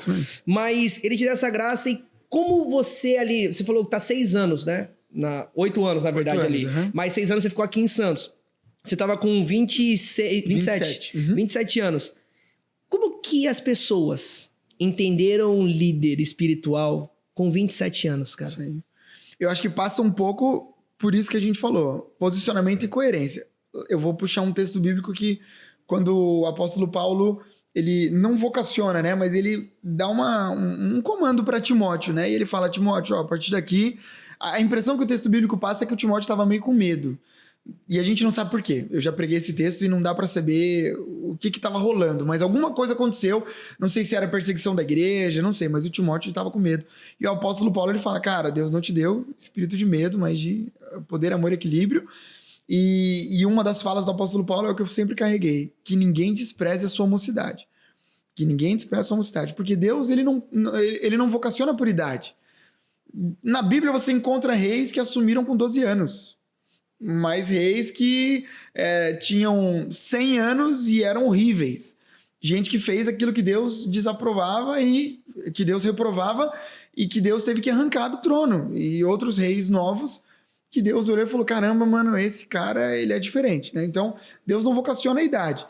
mas ele te deu essa graça e como você ali, você falou que tá 6 anos, né, 8 anos na verdade 8 anos, ali, mas 6 anos você ficou aqui em Santos, você tava com 27 anos, como que as pessoas entenderam um líder espiritual com 27 anos, cara? Sim. Eu acho que passa um pouco por isso que a gente falou, posicionamento e coerência. Eu vou puxar um texto bíblico que, quando o apóstolo Paulo, ele não vocaciona, né? Mas ele dá um comando para Timóteo, né? E ele fala, Timóteo, a partir daqui... A impressão que o texto bíblico passa é que o Timóteo estava meio com medo. E a gente não sabe por quê. Eu já preguei esse texto e não dá para saber o que estava rolando. Mas alguma coisa aconteceu. Não sei se era perseguição da igreja, não sei. Mas o Timóteo estava com medo. E o apóstolo Paulo, ele fala, cara, Deus não te deu espírito de medo, mas de poder, amor e equilíbrio. E uma das falas do apóstolo Paulo é o que eu sempre carreguei. Que ninguém despreze a sua mocidade. Que ninguém despreze a sua mocidade. Porque Deus, ele não vocaciona por idade. Na Bíblia você encontra reis que assumiram com 12 anos. Mas reis que tinham 100 anos e eram horríveis. Gente que fez aquilo que Deus desaprovava e que Deus reprovava e que Deus teve que arrancar do trono. E outros reis novos que Deus olhou e falou, caramba, mano, esse cara, ele é diferente, né? Então, Deus não vocaciona a idade.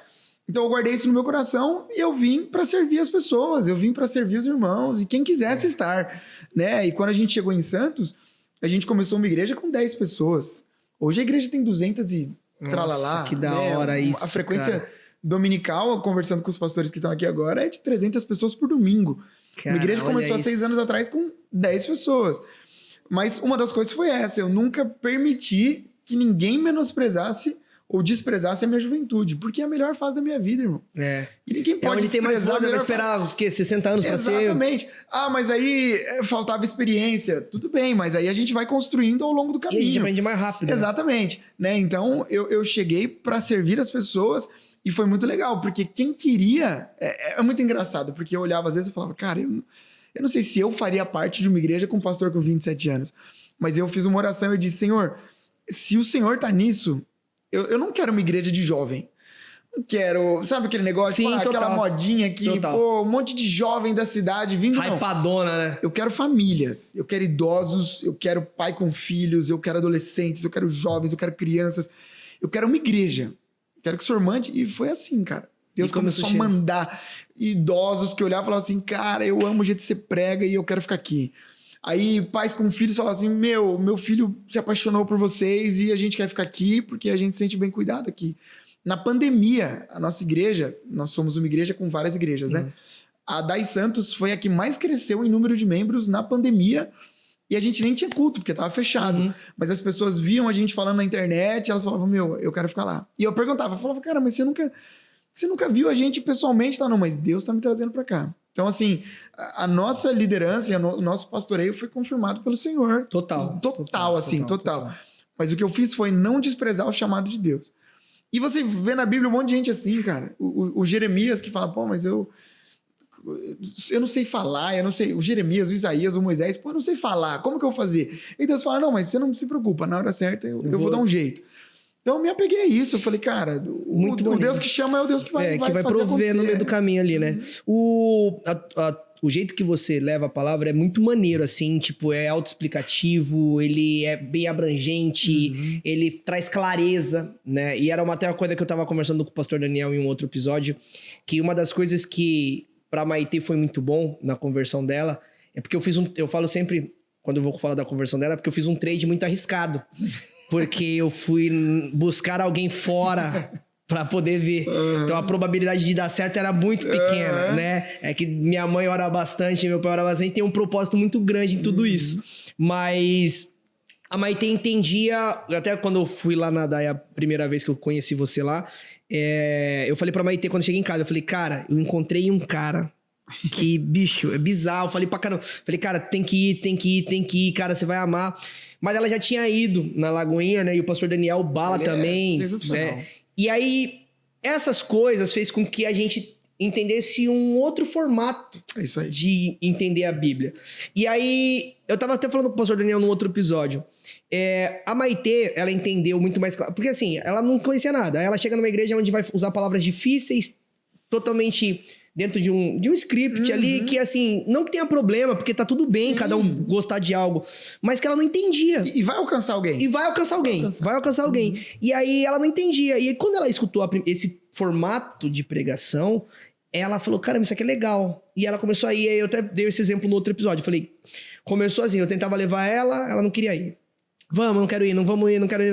Então, eu guardei isso no meu coração e eu vim para servir as pessoas, eu vim para servir os irmãos e quem quisesse estar, né? E quando a gente chegou em Santos, a gente começou uma igreja com 10 pessoas. Hoje a igreja tem 200 e tralalá. Nossa, que da hora isso, a frequência cara. Dominical, conversando com os pastores que estão aqui agora, é de 300 pessoas por domingo. Cara, uma igreja começou há 6 anos atrás com 10 pessoas. Mas uma das coisas foi essa, eu nunca permiti que ninguém menosprezasse ou desprezasse a minha juventude, porque é a melhor fase da minha vida, irmão. E ninguém pode onde tem mais desprezar foda, vai esperar os quê? 60 anos pra ser... Exatamente. Mas aí faltava experiência. Tudo bem, mas aí a gente vai construindo ao longo do caminho. E a gente aprende mais rápido. Exatamente. Né? Então, eu cheguei para servir as pessoas e foi muito legal, porque quem queria... É muito engraçado, porque eu olhava às vezes e falava, cara, eu não sei se eu faria parte de uma igreja com um pastor com 27 anos, mas eu fiz uma oração e disse, Senhor, se o Senhor tá nisso, eu não quero uma igreja de jovem. Não quero, sabe aquele negócio? Sim, aquela modinha que, pô, um monte de jovem da cidade vindo. Hypadona, né? Eu quero famílias, eu quero idosos, eu quero pai com filhos, eu quero adolescentes, eu quero jovens, eu quero crianças. Eu quero uma igreja. Quero que o senhor mande. E foi assim, cara. Deus começou a mandar idosos que olhavam e falavam assim, cara, eu amo o jeito que você prega e eu quero ficar aqui. Aí pais com filhos falavam assim, meu filho se apaixonou por vocês e a gente quer ficar aqui porque a gente se sente bem cuidado aqui. Na pandemia, a nossa igreja, nós somos uma igreja com várias igrejas, né? A Dai Santos foi a que mais cresceu em número de membros na pandemia e a gente nem tinha culto, porque tava fechado. Mas as pessoas viam a gente falando na internet, elas falavam, eu quero ficar lá. E eu perguntava, eu falava, cara, mas você nunca viu a gente pessoalmente? Tá, não, mas Deus tá me trazendo pra cá. Então, assim, a nossa liderança, o nosso pastoreio foi confirmado pelo Senhor. Total. Mas o que eu fiz foi não desprezar o chamado de Deus. E você vê na Bíblia um monte de gente assim, cara. O Jeremias que fala, pô, mas eu não sei falar, eu não sei. O Jeremias, o Isaías, o Moisés, pô, eu não sei falar, como que eu vou fazer? E Deus fala, não, mas você não se preocupa, na hora certa eu vou dar um jeito. Então eu me apeguei a isso, eu falei, cara, o Deus que chama é o Deus que vai que vai fazer prover acontecer. no meio do caminho ali, né? O jeito que você leva a palavra é muito maneiro, assim, tipo, é autoexplicativo, ele é bem abrangente, ele traz clareza, né? E era até uma coisa que eu tava conversando com o pastor Daniel em um outro episódio, que uma das coisas que pra Maitê foi muito bom na conversão dela, é porque eu falo sempre, quando eu vou falar da conversão dela, é porque eu fiz um trade muito arriscado. Porque eu fui buscar alguém fora pra poder ver. Então a probabilidade de dar certo era muito pequena, né? É que minha mãe ora bastante, meu pai ora bastante, tem um propósito muito grande em tudo isso. Mas a Maitê entendia, até quando eu fui lá na DAI a primeira vez que eu conheci você lá, eu falei pra Maitê quando eu cheguei em casa, eu falei, cara, eu encontrei um cara que, bicho, é bizarro. Eu falei pra caramba, falei, cara, tem que ir, cara, você vai amar. Mas ela já tinha ido na Lagoinha, né? E o pastor Daniel Bala também. Sensacional. Né? E aí, essas coisas fez com que a gente entendesse um outro formato de entender a Bíblia. E aí, eu tava até falando com o pastor Daniel num outro episódio. A Maitê, ela entendeu muito mais claro. Porque assim, ela não conhecia nada. Aí ela chega numa igreja onde vai usar palavras difíceis, totalmente dentro de um script ali, que assim, não que tenha problema, porque tá tudo bem cada um gostar de algo, mas que ela não entendia. E vai alcançar alguém. Vai alcançar alguém. E aí ela não entendia. E aí, quando ela escutou esse formato de pregação, ela falou, caramba, isso aqui é legal. E ela começou a ir, aí eu até dei esse exemplo no outro episódio. Eu falei, começou assim, eu tentava levar ela não queria ir. Vamos, não quero ir, não vamos ir, não quero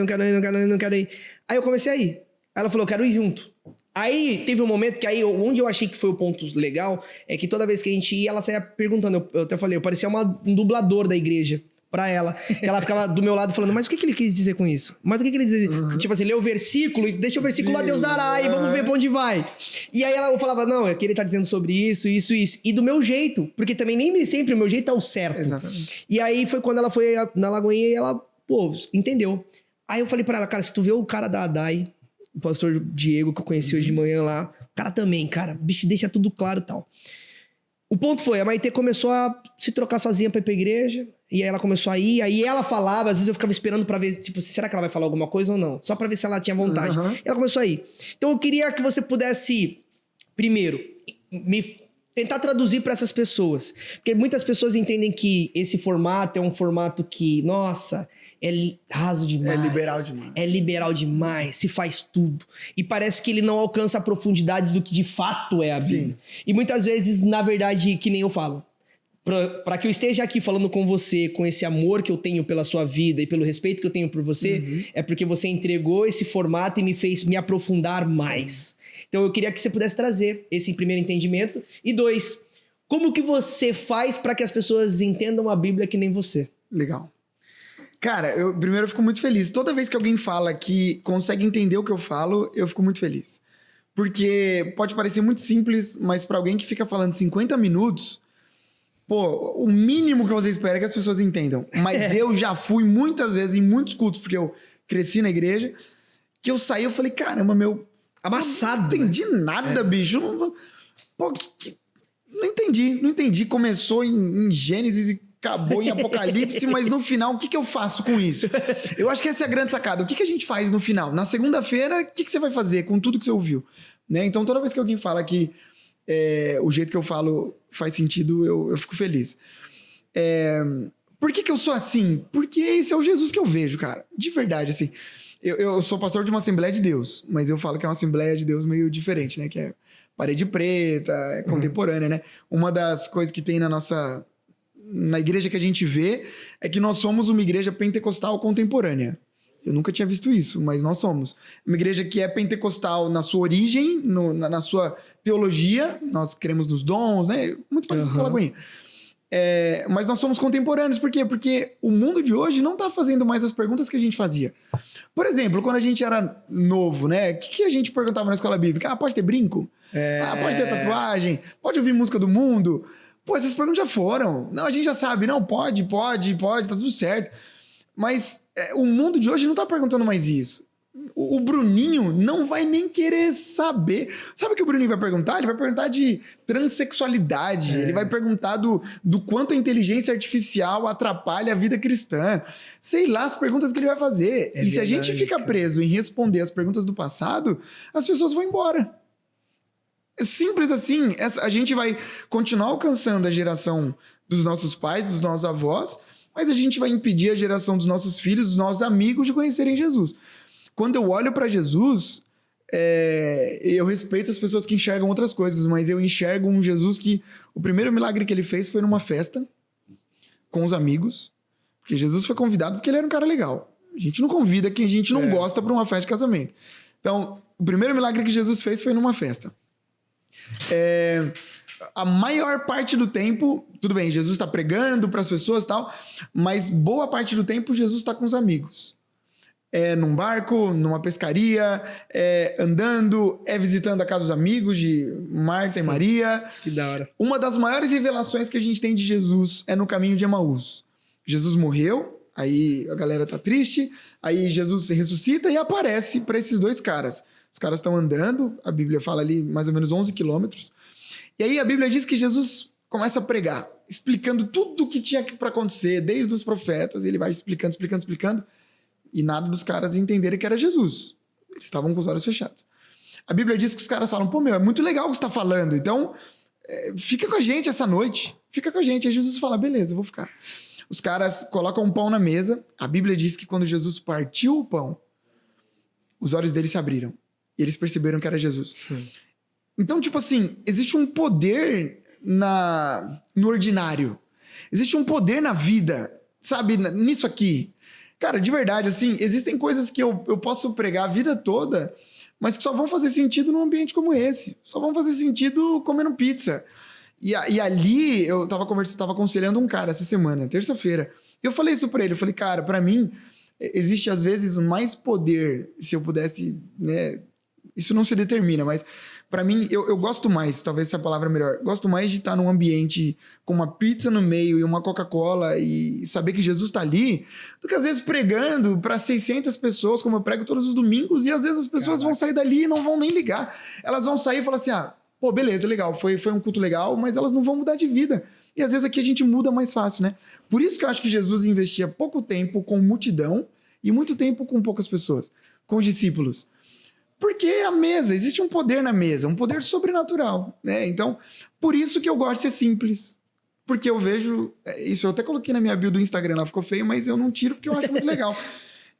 ir. Aí eu comecei a ir. Aí ela falou, quero ir junto. Aí teve um momento que aí, onde eu achei que foi o ponto legal, é que toda vez que a gente ia, ela saía perguntando. Eu até falei, eu parecia um dublador da igreja pra ela. Que ela ficava do meu lado falando, mas o que ele quis dizer com isso? Mas o que ele quis dizer? Tipo assim, lê o versículo e deixa o versículo lá, Deus dará, e vamos ver pra onde vai. E aí eu falava, não, é que ele tá dizendo sobre isso. E do meu jeito, porque também nem sempre o meu jeito é o certo. Exatamente. E aí foi quando ela foi na Lagoinha e ela, pô, entendeu. Aí eu falei pra ela, cara, se tu vê o cara da Adai, o pastor Diego, que eu conheci hoje de manhã lá, o cara também, cara, bicho, deixa tudo claro e tal. O ponto foi, a Maitê começou a se trocar sozinha pra ir pra igreja, e aí ela começou a ir, aí ela falava, às vezes eu ficava esperando pra ver, tipo, será que ela vai falar alguma coisa ou não? Só pra ver se ela tinha vontade. E ela começou a ir. Então eu queria que você pudesse, primeiro, tentar traduzir pra essas pessoas. Porque muitas pessoas entendem que esse formato é um formato que, nossa, é raso demais. É liberal demais. Se faz tudo. E parece que ele não alcança a profundidade do que de fato é a Bíblia. Sim. E muitas vezes, na verdade, que nem eu falo, para que eu esteja aqui falando com você, com esse amor que eu tenho pela sua vida e pelo respeito que eu tenho por você, é porque você entregou esse formato e me fez me aprofundar mais. Então eu queria que você pudesse trazer esse primeiro entendimento. E 2, como que você faz para que as pessoas entendam a Bíblia que nem você? Legal. Cara, primeiro eu fico muito feliz. Toda vez que alguém fala que consegue entender o que eu falo, eu fico muito feliz. Porque pode parecer muito simples, mas para alguém que fica falando 50 minutos, pô, o mínimo que você espera é que as pessoas entendam. Mas eu já fui muitas vezes em muitos cultos, porque eu cresci na igreja, que eu saí e falei, caramba, amassado. Não entendi nada, bicho. Pô, não entendi. Começou em Gênesis e acabou em Apocalipse, mas no final, o que eu faço com isso? Eu acho que essa é a grande sacada. O que a gente faz no final? Na segunda-feira, o que você vai fazer com tudo que você ouviu? Né? Então, toda vez que alguém fala que o jeito que eu falo faz sentido, eu fico feliz. Por que eu sou assim? Porque esse é o Jesus que eu vejo, cara. De verdade, assim. Eu sou pastor de uma Assembleia de Deus, mas eu falo que é uma Assembleia de Deus meio diferente, né? Que é parede preta, é contemporânea, né? Uma das coisas que tem na igreja que a gente vê é que nós somos uma igreja pentecostal contemporânea. Eu nunca tinha visto isso, mas nós somos. Uma igreja que é pentecostal na sua origem, na sua teologia, nós cremos nos dons, né? Muito parecido com a Lagoinha. Mas nós somos contemporâneos, por quê? Porque o mundo de hoje não está fazendo mais as perguntas que a gente fazia. Por exemplo, quando a gente era novo, né? O que a gente perguntava na escola bíblica? Pode ter brinco? Pode ter tatuagem? Pode ouvir música do mundo? Pô, essas perguntas já foram. Não, a gente já sabe. Não, pode, tá tudo certo. Mas o mundo de hoje não tá perguntando mais isso. O Bruninho não vai nem querer saber. Sabe o que o Bruninho vai perguntar? Ele vai perguntar de transexualidade. Ele vai perguntar do quanto a inteligência artificial atrapalha a vida cristã. Sei lá as perguntas que ele vai fazer. E se a gente fica preso em responder as perguntas do passado, as pessoas vão embora. É simples assim. A gente vai continuar alcançando a geração dos nossos pais, dos nossos avós, mas a gente vai impedir a geração dos nossos filhos, dos nossos amigos de conhecerem Jesus. Quando eu olho para Jesus, eu respeito as pessoas que enxergam outras coisas, mas eu enxergo um Jesus que o primeiro milagre que ele fez foi numa festa com os amigos, porque Jesus foi convidado porque ele era um cara legal. A gente não convida quem a gente não gosta para uma festa de casamento. Então, o primeiro milagre que Jesus fez foi numa festa. A maior parte do tempo, tudo bem, Jesus está pregando para as pessoas e tal, mas boa parte do tempo Jesus está com os amigos. Num barco, numa pescaria, andando, visitando a casa dos amigos de Marta e Maria. Que da hora. Uma das maiores revelações que a gente tem de Jesus é no caminho de Emaús. Jesus morreu, aí a galera tá triste, aí Jesus ressuscita e aparece para esses dois caras. Os caras estão andando, a Bíblia fala ali mais ou menos 11 quilômetros. E aí a Bíblia diz que Jesus começa a pregar, explicando tudo o que tinha para acontecer, desde os profetas, ele vai explicando. E nada dos caras entenderem que era Jesus. Eles estavam com os olhos fechados. A Bíblia diz que os caras falam, é muito legal o que você está falando, então fica com a gente essa noite. Fica com a gente. Aí Jesus fala, beleza, eu vou ficar. Os caras colocam um pão na mesa. A Bíblia diz que quando Jesus partiu o pão, os olhos deles se abriram. E eles perceberam que era Jesus. Então, tipo assim, existe um poder no ordinário. Existe um poder na vida, sabe? Nisso aqui. Cara, de verdade, assim, existem coisas que eu posso pregar a vida toda, mas que só vão fazer sentido num ambiente como esse. Só vão fazer sentido comendo pizza. E ali, eu tava aconselhando um cara essa semana, terça-feira. E eu falei isso pra ele. Eu falei, cara, pra mim, existe às vezes mais poder, se eu pudesse, né? Isso não se determina, mas pra mim, eu gosto mais, talvez essa palavra é melhor, gosto mais de estar num ambiente com uma pizza no meio e uma Coca-Cola e saber que Jesus tá ali, do que às vezes pregando para 600 pessoas, como eu prego todos os domingos, e às vezes as pessoas vão sair dali e não vão nem ligar. Elas vão sair e falar assim, beleza, legal, foi um culto legal, mas elas não vão mudar de vida. E às vezes aqui a gente muda mais fácil, né? Por isso que eu acho que Jesus investia pouco tempo com multidão e muito tempo com poucas pessoas, com os discípulos. Porque a mesa, existe um poder na mesa, um poder sobrenatural, né? Então, por isso que eu gosto de ser simples. Porque eu vejo, isso eu até coloquei na minha bio do Instagram, lá ficou feio, mas eu não tiro porque eu acho muito legal.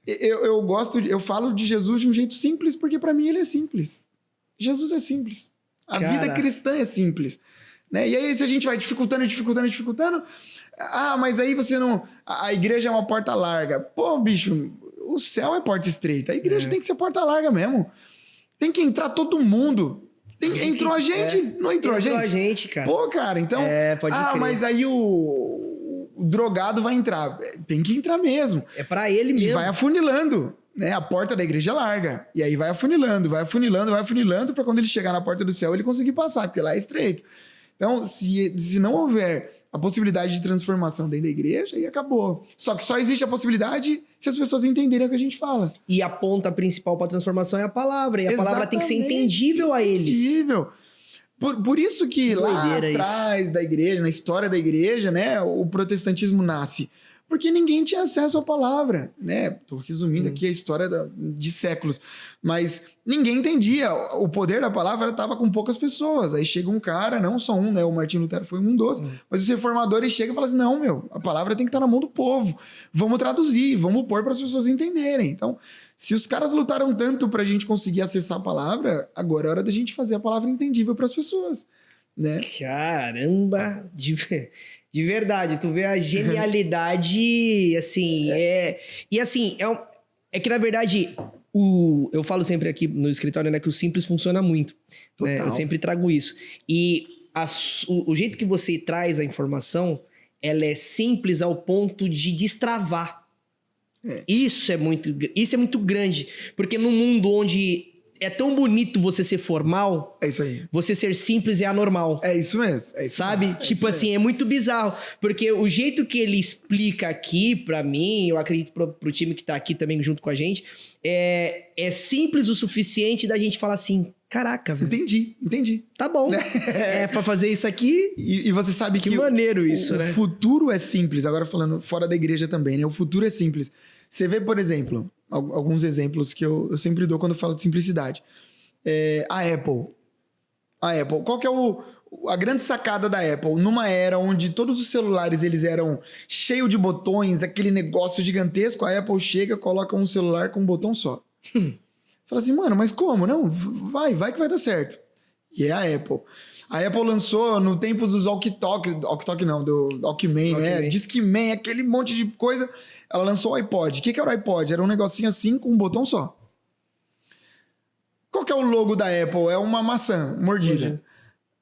Eu falo de Jesus de um jeito simples, porque para mim ele é simples. Jesus é simples. A vida cristã é simples. Né? E aí, se a gente vai dificultando, mas aí você não... A igreja é uma porta larga. Pô, bicho, o céu é porta estreita. A igreja tem que ser porta larga mesmo. Tem que entrar todo mundo. Entrou a gente? Não entrou a gente? Entrou a gente, cara. Pô, cara, então... pode crer. Mas aí o drogado vai entrar. Tem que entrar mesmo. É pra ele mesmo. E vai afunilando. Né? A porta da igreja é larga. E aí vai afunilando para quando ele chegar na porta do céu, ele conseguir passar, porque lá é estreito. Então, se não houver a possibilidade de transformação dentro da igreja, aí acabou. Só que só existe a possibilidade se as pessoas entenderem o que a gente fala. E a ponta principal para a transformação é a palavra. E a palavra tem que ser entendível a eles. Entendível. Por isso que lá atrás da igreja, na história da igreja, né, o protestantismo nasce. Porque ninguém tinha acesso à palavra, né? Tô resumindo aqui a história de séculos. Mas ninguém entendia. O poder da palavra estava com poucas pessoas. Aí chega um cara, não só um, né? O Martim Lutero foi um dos. Mas os reformadores chegam e falam assim, não, a palavra tem que estar na mão do povo. Vamos traduzir, vamos pôr para as pessoas entenderem. Então, se os caras lutaram tanto para a gente conseguir acessar a palavra, agora é hora da gente fazer a palavra entendível para as pessoas, né? Caramba! De verdade, tu vê a genialidade, assim, E assim, é que na verdade, eu falo sempre aqui no escritório, né, que o simples funciona muito. Né? Eu sempre trago isso. E o jeito que você traz a informação, ela é simples ao ponto de destravar. Isso é muito grande. Porque num mundo onde é tão bonito você ser formal, É isso aí. você ser simples é anormal. É isso mesmo. É isso Sabe? mesmo, é Tipo isso assim, mesmo. é muito bizarro. Porque o jeito que ele explica aqui pra mim, eu acredito pro time que tá aqui também junto com a gente, é simples o suficiente da gente falar assim, caraca, velho, Entendi. tá bom. É pra fazer isso aqui, E você sabe que que maneiro isso, o né? futuro é simples. Agora falando fora da igreja também, né? O futuro é simples. Você vê, por exemplo, alguns exemplos que eu sempre dou quando eu falo de simplicidade. A Apple. Qual que é a grande sacada da Apple? Numa era onde todos os celulares eles eram cheios de botões, aquele negócio gigantesco, a Apple chega, coloca um celular com um botão só. Você fala assim, mano, mas como? Não, vai que vai dar certo. E é a Apple. A Apple lançou no tempo dos Walktalk não, do Walkman, né? Walkman. Discman, aquele monte de coisa. Ela lançou o iPod. O que era o iPod? Era um negocinho assim com um botão só. Qual que é o logo da Apple? É uma maçã mordida.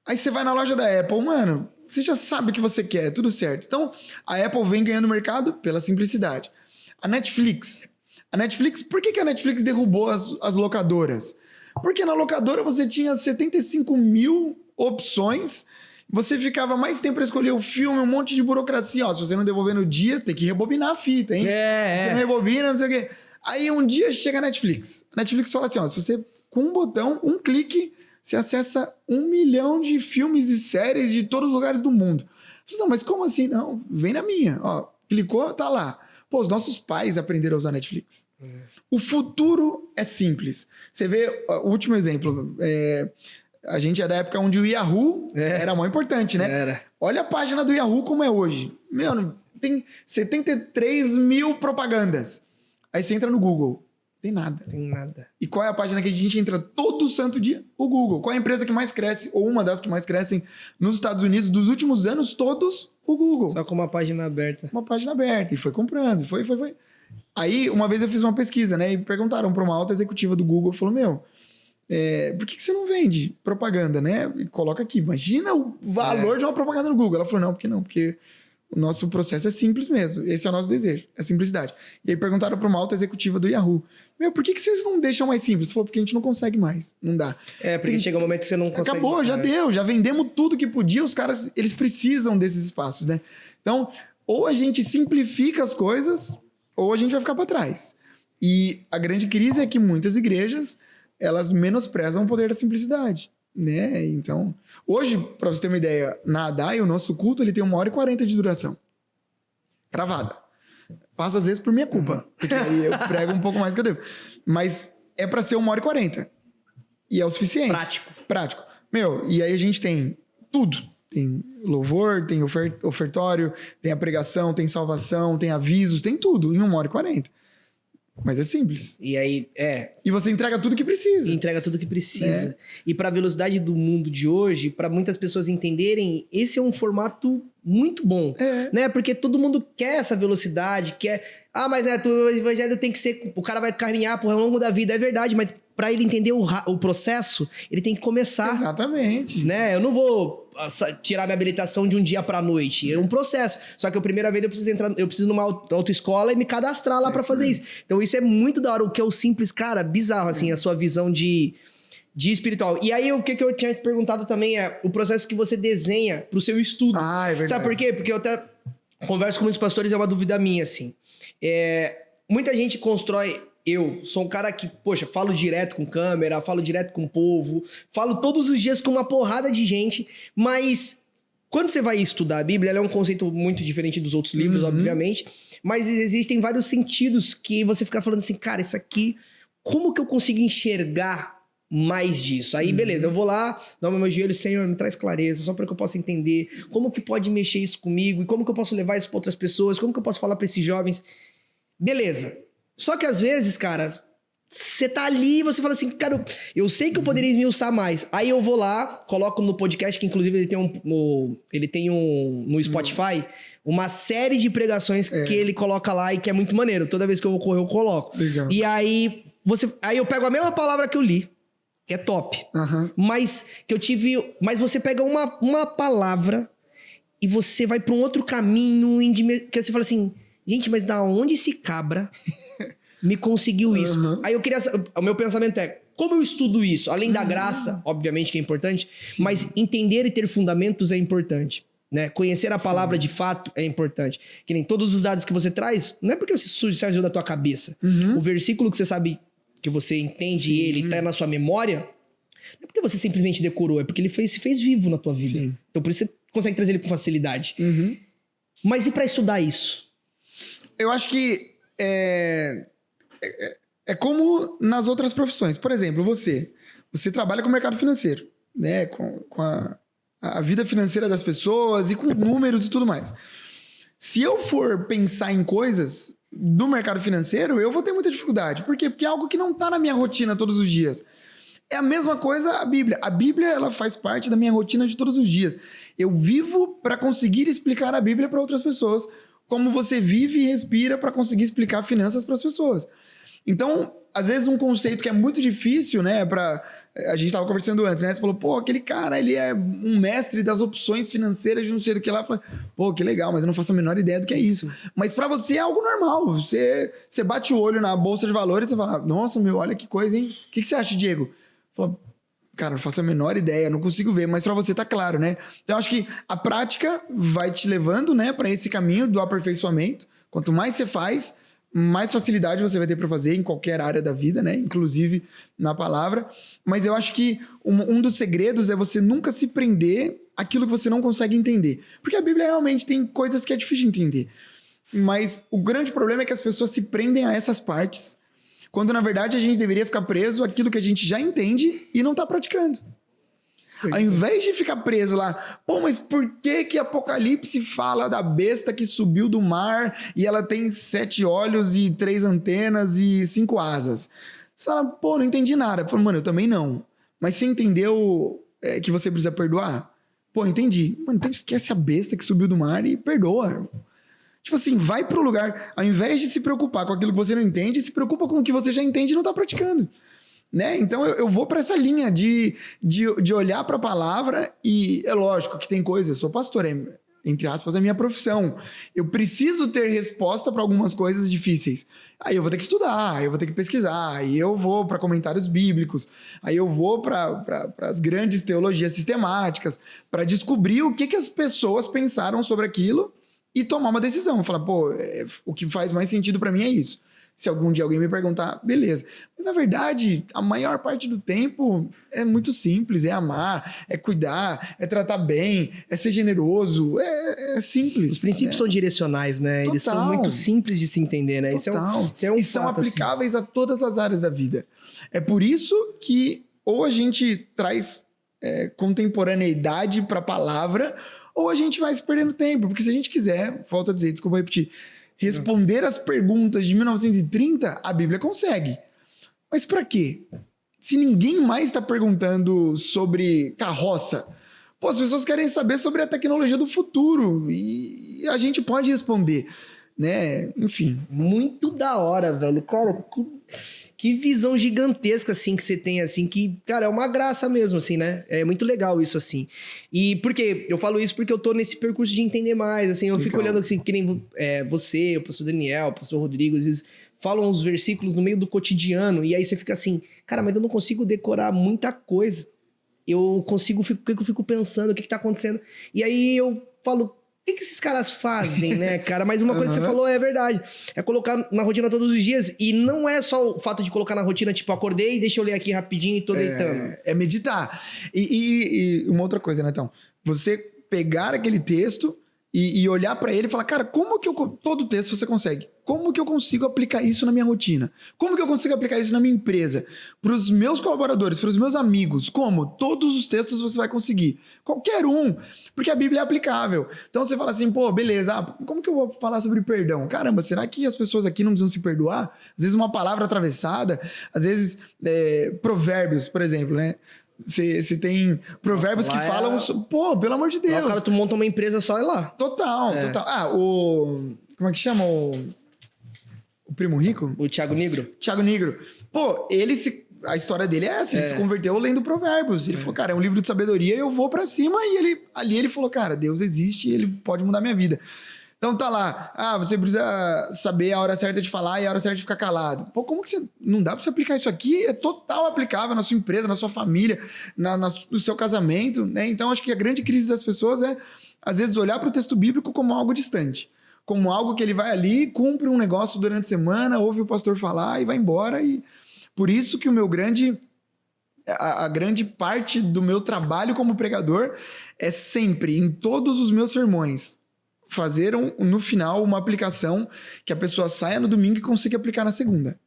Aí você vai na loja da Apple, mano, você já sabe o que você quer, tudo certo. Então, a Apple vem ganhando mercado pela simplicidade. A Netflix, por que a Netflix derrubou as locadoras? Porque na locadora você tinha 75 mil opções, você ficava mais tempo para escolher o filme, um monte de burocracia. Ó, se você não devolver no dia, tem que rebobinar a fita, hein? Se você não rebobina, não sei o quê. Aí um dia chega a Netflix. A Netflix fala assim, ó, se você, com um botão, um clique, você acessa 1 milhão de filmes e séries de todos os lugares do mundo. Eu falei, não, mas como assim? Não, vem na minha. Ó, clicou, tá lá. Pô, os nossos pais aprenderam a usar Netflix. O futuro é simples. Você vê, o último exemplo, a gente é da época onde o Yahoo era muito importante, né? Era. Olha a página do Yahoo como é hoje. Meu, tem 73 mil propagandas. Aí você entra no Google, tem nada. Tem nada. E qual é a página que a gente entra todo santo dia? O Google. Qual é a empresa que mais cresce, ou uma das que mais crescem nos Estados Unidos dos últimos anos todos? O Google. Só com uma página aberta. Uma página aberta. E foi comprando, foi. Aí, uma vez eu fiz uma pesquisa, né? E perguntaram para uma alta executiva do Google, falou, meu, por que você não vende propaganda, né? E coloca aqui, imagina o valor de uma propaganda no Google. Ela falou, não, porque o nosso processo é simples mesmo. Esse é o nosso desejo, é simplicidade. E aí perguntaram para uma alta executiva do Yahoo, meu, por que vocês não deixam mais simples? Falou, porque a gente não consegue mais, não dá. Porque chega um momento que você não consegue... Acabou, já deu, já vendemos tudo que podia, os caras, eles precisam desses espaços, né? Então, ou a gente simplifica as coisas, ou a gente vai ficar para trás. E a grande crise é que muitas igrejas, elas menosprezam o poder da simplicidade, né? Então, hoje, para você ter uma ideia, na ADAI, o nosso culto, ele tem 1h40 de duração. Cravada. Passa às vezes por minha culpa, porque aí eu prego um pouco mais que eu devo. Mas é para ser 1h40. E é o suficiente. Prático. Meu, e aí a gente tem tudo. Tem louvor, tem ofertório, tem a pregação, tem salvação, tem avisos, tem tudo em 1h40. Mas é simples. E aí, E você entrega tudo que precisa. Entrega tudo que precisa. E para a velocidade do mundo de hoje, para muitas pessoas entenderem, esse é um formato muito bom. Né? Porque todo mundo quer essa velocidade, quer... Ah, mas o evangelho tem que ser... O cara vai caminhar por ao longo da vida, é verdade, mas para ele entender o processo, ele tem que começar. Exatamente. Né? Eu não vou tirar minha habilitação de um dia pra noite. É um processo. Só que a primeira vez eu preciso numa autoescola e me cadastrar lá pra fazer isso. Então isso é muito da hora. O que é o simples, cara, bizarro, assim, a sua visão de espiritual. E aí, o que eu tinha te perguntado também é o processo que você desenha pro seu estudo. Ah, é verdade. Sabe por quê? Porque eu até converso com muitos pastores, é uma dúvida minha, assim. Muita gente constrói... Eu sou um cara que, poxa, falo direto com câmera, falo direto com o povo, falo todos os dias com uma porrada de gente, mas quando você vai estudar a Bíblia, ela é um conceito muito diferente dos outros livros, obviamente, mas existem vários sentidos que você fica falando assim, cara, isso aqui, como que eu consigo enxergar mais disso? Aí, beleza, eu vou lá, dou meu joelho, Senhor, me traz clareza, só para que eu possa entender como que pode mexer isso comigo, e como que eu posso levar isso para outras pessoas, como que eu posso falar para esses jovens. Beleza. Só que às vezes, cara, você tá ali e você fala assim, cara, eu sei que eu poderia esmiuçar mais. Aí eu vou lá, coloco no podcast, que inclusive ele tem no Spotify, uma série de pregações que ele coloca lá e que é muito maneiro. Toda vez que eu vou correr, eu coloco. Legal. E aí eu pego a mesma palavra que eu li, que é top. Mas você pega uma palavra e você vai pra um outro caminho, que você fala assim, gente, mas da onde esse cabra me conseguiu isso? Aí o meu pensamento é, Como eu estudo isso? Além da graça, obviamente que é importante, mas entender e ter fundamentos é importante. Né? Conhecer a palavra de fato é importante. Que nem todos os dados que você traz, não é porque você saiu da tua cabeça. O versículo que você sabe, que você entende ele, tá na sua memória, não é porque você simplesmente decorou, é porque ele se fez vivo na tua vida. Sim. Então por isso você consegue trazer ele com facilidade. Mas e pra estudar isso? Eu acho que é como nas outras profissões. Por exemplo, você trabalha com o mercado financeiro, né? Com a vida financeira das pessoas e com números e tudo mais. Se eu for pensar em coisas do mercado financeiro, eu vou ter muita dificuldade. Por quê? Porque é algo que não está na minha rotina todos os dias. É a mesma coisa a Bíblia. A Bíblia, ela faz parte da minha rotina de todos os dias. Eu vivo para conseguir explicar a Bíblia para outras pessoas, como você vive e respira para conseguir explicar finanças para as pessoas. Então, às vezes um conceito que é muito difícil, né, a gente estava conversando antes, né, você falou, pô, aquele cara, ele é um mestre das opções financeiras de não sei do que lá, eu falei, pô, que legal, mas eu não faço a menor ideia do que é isso. Mas para você é algo normal, você bate o olho na bolsa de valores e você fala, nossa, meu, olha que coisa, hein, o que você acha, Diego? Fala, cara, não faço a menor ideia, não consigo ver, mas para você tá claro, né? Então, acho que a prática vai te levando, né, para esse caminho do aperfeiçoamento. Quanto mais você faz, mais facilidade você vai ter para fazer em qualquer área da vida, né? Inclusive na palavra. Mas eu acho que um dos segredos é você nunca se prender àquilo que você não consegue entender. Porque a Bíblia realmente tem coisas que é difícil de entender. Mas o grande problema é que as pessoas se prendem a essas partes, quando na verdade a gente deveria ficar preso àquilo que a gente já entende e não está praticando. Ao invés de ficar preso lá, pô, mas por que Apocalipse fala da besta que subiu do mar e ela tem 7 olhos e 3 antenas e 5 asas? Você fala, pô, não entendi nada. Eu falo, mano, eu também não. Mas você entendeu que você precisa perdoar? Pô, entendi. Mano, então esquece a besta que subiu do mar e perdoa. Tipo assim, vai pro lugar, ao invés de se preocupar com aquilo que você não entende, se preocupa com o que você já entende e não tá praticando. Né? Então eu vou para essa linha de olhar para a palavra e é lógico que tem coisas, eu sou pastor, entre aspas, a minha profissão. Eu preciso ter resposta para algumas coisas difíceis. Aí eu vou ter que estudar, aí eu vou ter que pesquisar, aí eu vou para comentários bíblicos, aí eu vou para as grandes teologias sistemáticas, para descobrir o que as pessoas pensaram sobre aquilo e tomar uma decisão. Falar, pô, o que faz mais sentido para mim é isso. Se algum dia alguém me perguntar, beleza. Mas, na verdade, a maior parte do tempo é muito simples. É amar, é cuidar, é tratar bem, é ser generoso. É simples. Os princípios são direcionais, né? Total. Eles são muito simples de se entender, né? Total. Isso é um e são fato, aplicáveis a todas as áreas da vida. É por isso que ou a gente traz contemporaneidade para a palavra, ou a gente vai se perdendo tempo. Porque se a gente quiser, volto a dizer, desculpa repetir, responder as perguntas de 1930, a Bíblia consegue. Mas para quê? Se ninguém mais está perguntando sobre carroça, pô, as pessoas querem saber sobre a tecnologia do futuro e a gente pode responder, né? Enfim. Muito da hora, velho. Cara, que visão gigantesca, assim, que você tem, assim, que, cara, é uma graça mesmo, assim, né? É muito legal isso, assim. E por quê? Eu falo isso porque eu tô nesse percurso de entender mais, assim, eu fico olhando, assim, que nem você, o pastor Daniel, o pastor Rodrigo, às vezes falam uns versículos no meio do cotidiano, e aí você fica assim, cara, mas eu não consigo decorar muita coisa. Eu fico pensando, o que tá acontecendo? E aí eu falo, o que esses caras fazem, né, cara? Mas uma coisa que você falou é verdade. É colocar na rotina todos os dias. E não é só o fato de colocar na rotina, tipo, acordei, deixa eu ler aqui rapidinho e tô deitando. É meditar. E uma outra coisa, né, então? Você pegar aquele texto e olhar para ele e falar, cara, como que todo texto você consegue? Como que eu consigo aplicar isso na minha rotina? Como que eu consigo aplicar isso na minha empresa? Para os meus colaboradores, para os meus amigos? Como? Todos os textos você vai conseguir. Qualquer um. Porque a Bíblia é aplicável. Então você fala assim, pô, beleza, como que eu vou falar sobre perdão? Caramba, será que as pessoas aqui não precisam se perdoar? Às vezes uma palavra atravessada, às vezes provérbios, por exemplo, né? Você tem provérbios que falam... Pô, pelo amor de Deus. Lá, o cara, tu monta uma empresa só e lá. Total. Como é que chama o primo rico? O Thiago Negro. Thiago Negro. Pô, a história dele é essa. Ele se converteu lendo provérbios. Ele falou, cara, é um livro de sabedoria, eu vou pra cima. E ali ele falou, cara, Deus existe e ele pode mudar minha vida. Então tá lá, você precisa saber a hora certa de falar e a hora certa de ficar calado. Pô, como que você... Não dá pra você aplicar isso aqui? É total aplicável na sua empresa, na sua família, no seu casamento, né? Então acho que a grande crise das pessoas é, às vezes, olhar para o texto bíblico como algo distante. Como algo que ele vai ali, cumpre um negócio durante a semana, ouve o pastor falar e vai embora. E por isso que a grande parte do meu trabalho como pregador é sempre, em todos os meus sermões, fazer no final uma aplicação que a pessoa saia no domingo e consiga aplicar na segunda.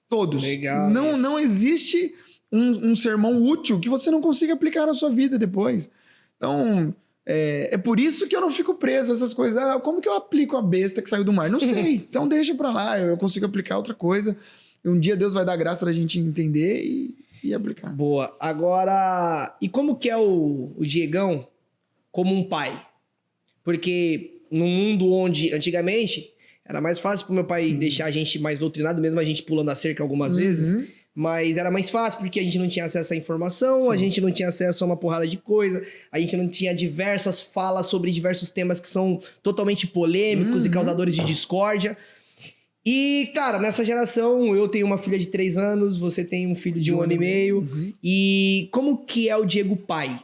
Todos. Legal. Não existe um sermão útil que você não consiga aplicar na sua vida depois. Então, é por isso que eu não fico preso a essas coisas. Como que eu aplico a besta que saiu do mar? Não sei. Então deixa pra lá, eu consigo aplicar outra coisa. E um dia Deus vai dar graça da gente entender e aplicar. Boa. Agora, e como que é o Diegão como um pai? Porque num mundo onde, antigamente, era mais fácil pro meu pai deixar a gente mais doutrinado, mesmo a gente pulando a cerca algumas vezes, mas era mais fácil porque a gente não tinha acesso à informação, a gente não tinha acesso a uma porrada de coisa, a gente não tinha diversas falas sobre diversos temas que são totalmente polêmicos e causadores de discórdia. E, cara, nessa geração, eu tenho uma filha de 3 anos, você tem um filho de 1 ano e meio. E como que é o Diego pai?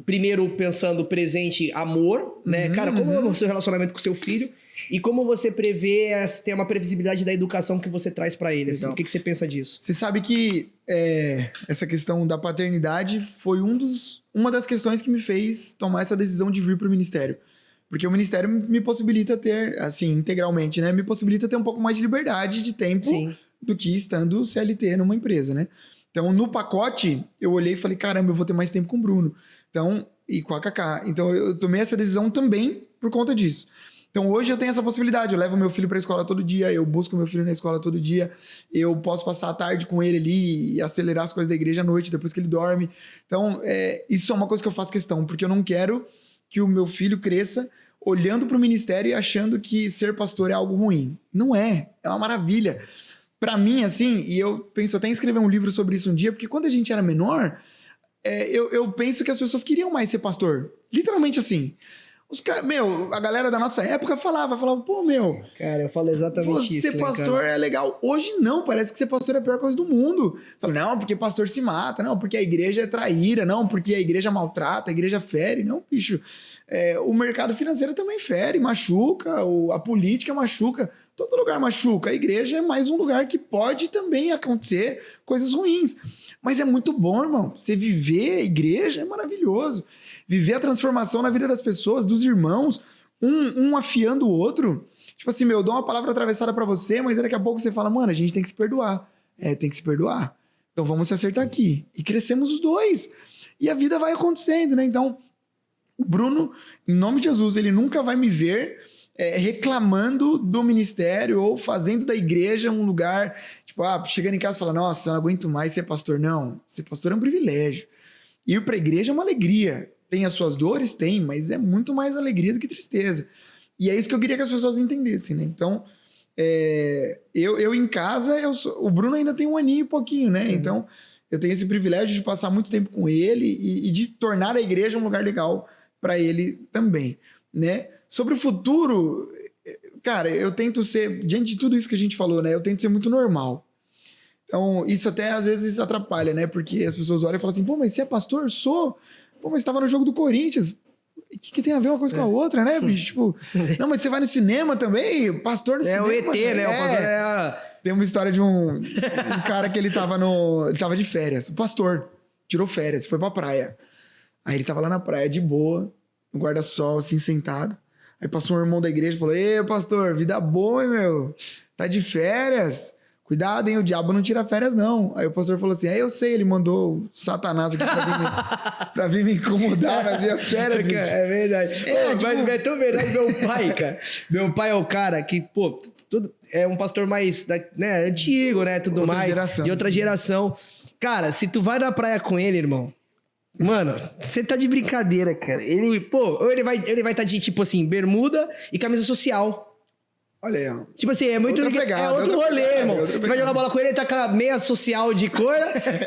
Primeiro, pensando presente, amor, né? Cara, como é o seu relacionamento com o seu filho? E como você prevê, ter uma previsibilidade da educação que você traz pra ele? Assim? O que você pensa disso? Você sabe que essa questão da paternidade foi uma das questões que me fez tomar essa decisão de vir pro ministério. Porque o ministério me possibilita ter, assim, integralmente, né? Me possibilita ter um pouco mais de liberdade de tempo do que estando CLT numa empresa, né? Então, no pacote, eu olhei e falei, caramba, eu vou ter mais tempo com o Bruno. Então, e com a Cacá. Então, eu tomei essa decisão também por conta disso. Então, hoje eu tenho essa possibilidade. Eu levo meu filho pra escola todo dia, eu busco meu filho na escola todo dia, eu posso passar a tarde com ele ali e acelerar as coisas da igreja à noite, depois que ele dorme. Então, isso é uma coisa que eu faço questão, porque eu não quero que o meu filho cresça olhando pro ministério e achando que ser pastor é algo ruim. Não é. É uma maravilha. Pra mim, assim, e eu penso até em escrever um livro sobre isso um dia, porque quando a gente era menor, eu penso que as pessoas queriam mais ser pastor. Literalmente assim. A galera da nossa época falava, pô, meu... Cara, eu falo exatamente isso, ser pastor é legal. Hoje não, parece que ser pastor é a pior coisa do mundo. Fala, não, porque pastor se mata, não, porque a igreja é traíra, não, porque a igreja maltrata, a igreja fere. Não, bicho. O mercado financeiro também fere, machuca, a política machuca. Todo lugar machuca. A igreja é mais um lugar que pode também acontecer coisas ruins. Mas é muito bom, irmão. Você viver a igreja é maravilhoso. Viver a transformação na vida das pessoas, dos irmãos, um afiando o outro. Tipo assim, eu dou uma palavra atravessada pra você, mas daqui a pouco você fala, mano, a gente tem que se perdoar. Tem que se perdoar. Então vamos se acertar aqui. E crescemos os dois. E a vida vai acontecendo, né? Então, o Bruno, em nome de Jesus, ele nunca vai me ver reclamando do ministério ou fazendo da igreja um lugar, tipo, chegando em casa e fala, nossa, eu não aguento mais ser pastor. Não, ser pastor é um privilégio. Ir pra igreja é uma alegria. Tem as suas dores? Tem, mas é muito mais alegria do que tristeza. E é isso que eu queria que as pessoas entendessem, né? Então, eu em casa, o Bruno ainda tem 1 aninho e pouquinho, né? Então, eu tenho esse privilégio de passar muito tempo com ele e de tornar a igreja um lugar legal para ele também, né? Sobre o futuro, cara, eu tento ser, diante de tudo isso que a gente falou, né? Eu tento ser muito normal. Então, isso até às vezes atrapalha, né? Porque as pessoas olham e falam assim, pô, mas você é pastor? Sou. Pô, mas você tava no jogo do Corinthians. O que tem a ver uma coisa com a outra, né, bicho? Tipo, não, mas você vai no cinema também? Pastor no cinema. É o ET, né? O pastor Tem uma história de um cara que ele tava de férias. O pastor tirou férias, foi pra praia. Aí ele tava lá na praia, de boa, no guarda-sol, assim, sentado. Aí passou um irmão da igreja e falou, ei, pastor, vida boa, hein, meu? Tá de férias? Cuidado, hein? O diabo não tira férias, não. Aí o pastor falou assim, eu sei, ele mandou o Satanás aqui pra vir me incomodar nas minhas férias, bicho. É verdade. Mas é tão verdade, meu pai, cara. Meu pai é o cara que, pô, é um pastor mais, né, antigo, né, tudo outra mais. Geração, de outra geração. Cara, se tu vai na praia com ele, irmão, mano, você tá de brincadeira, cara. Ele vai estar de, tipo assim, bermuda e camisa social. Olha aí, ó. Tipo assim, é muito... Outra pegada, é outro outra rolê, pegada, irmão. outra Você vai pegada. jogar bola com ele tá com a meia social de cor,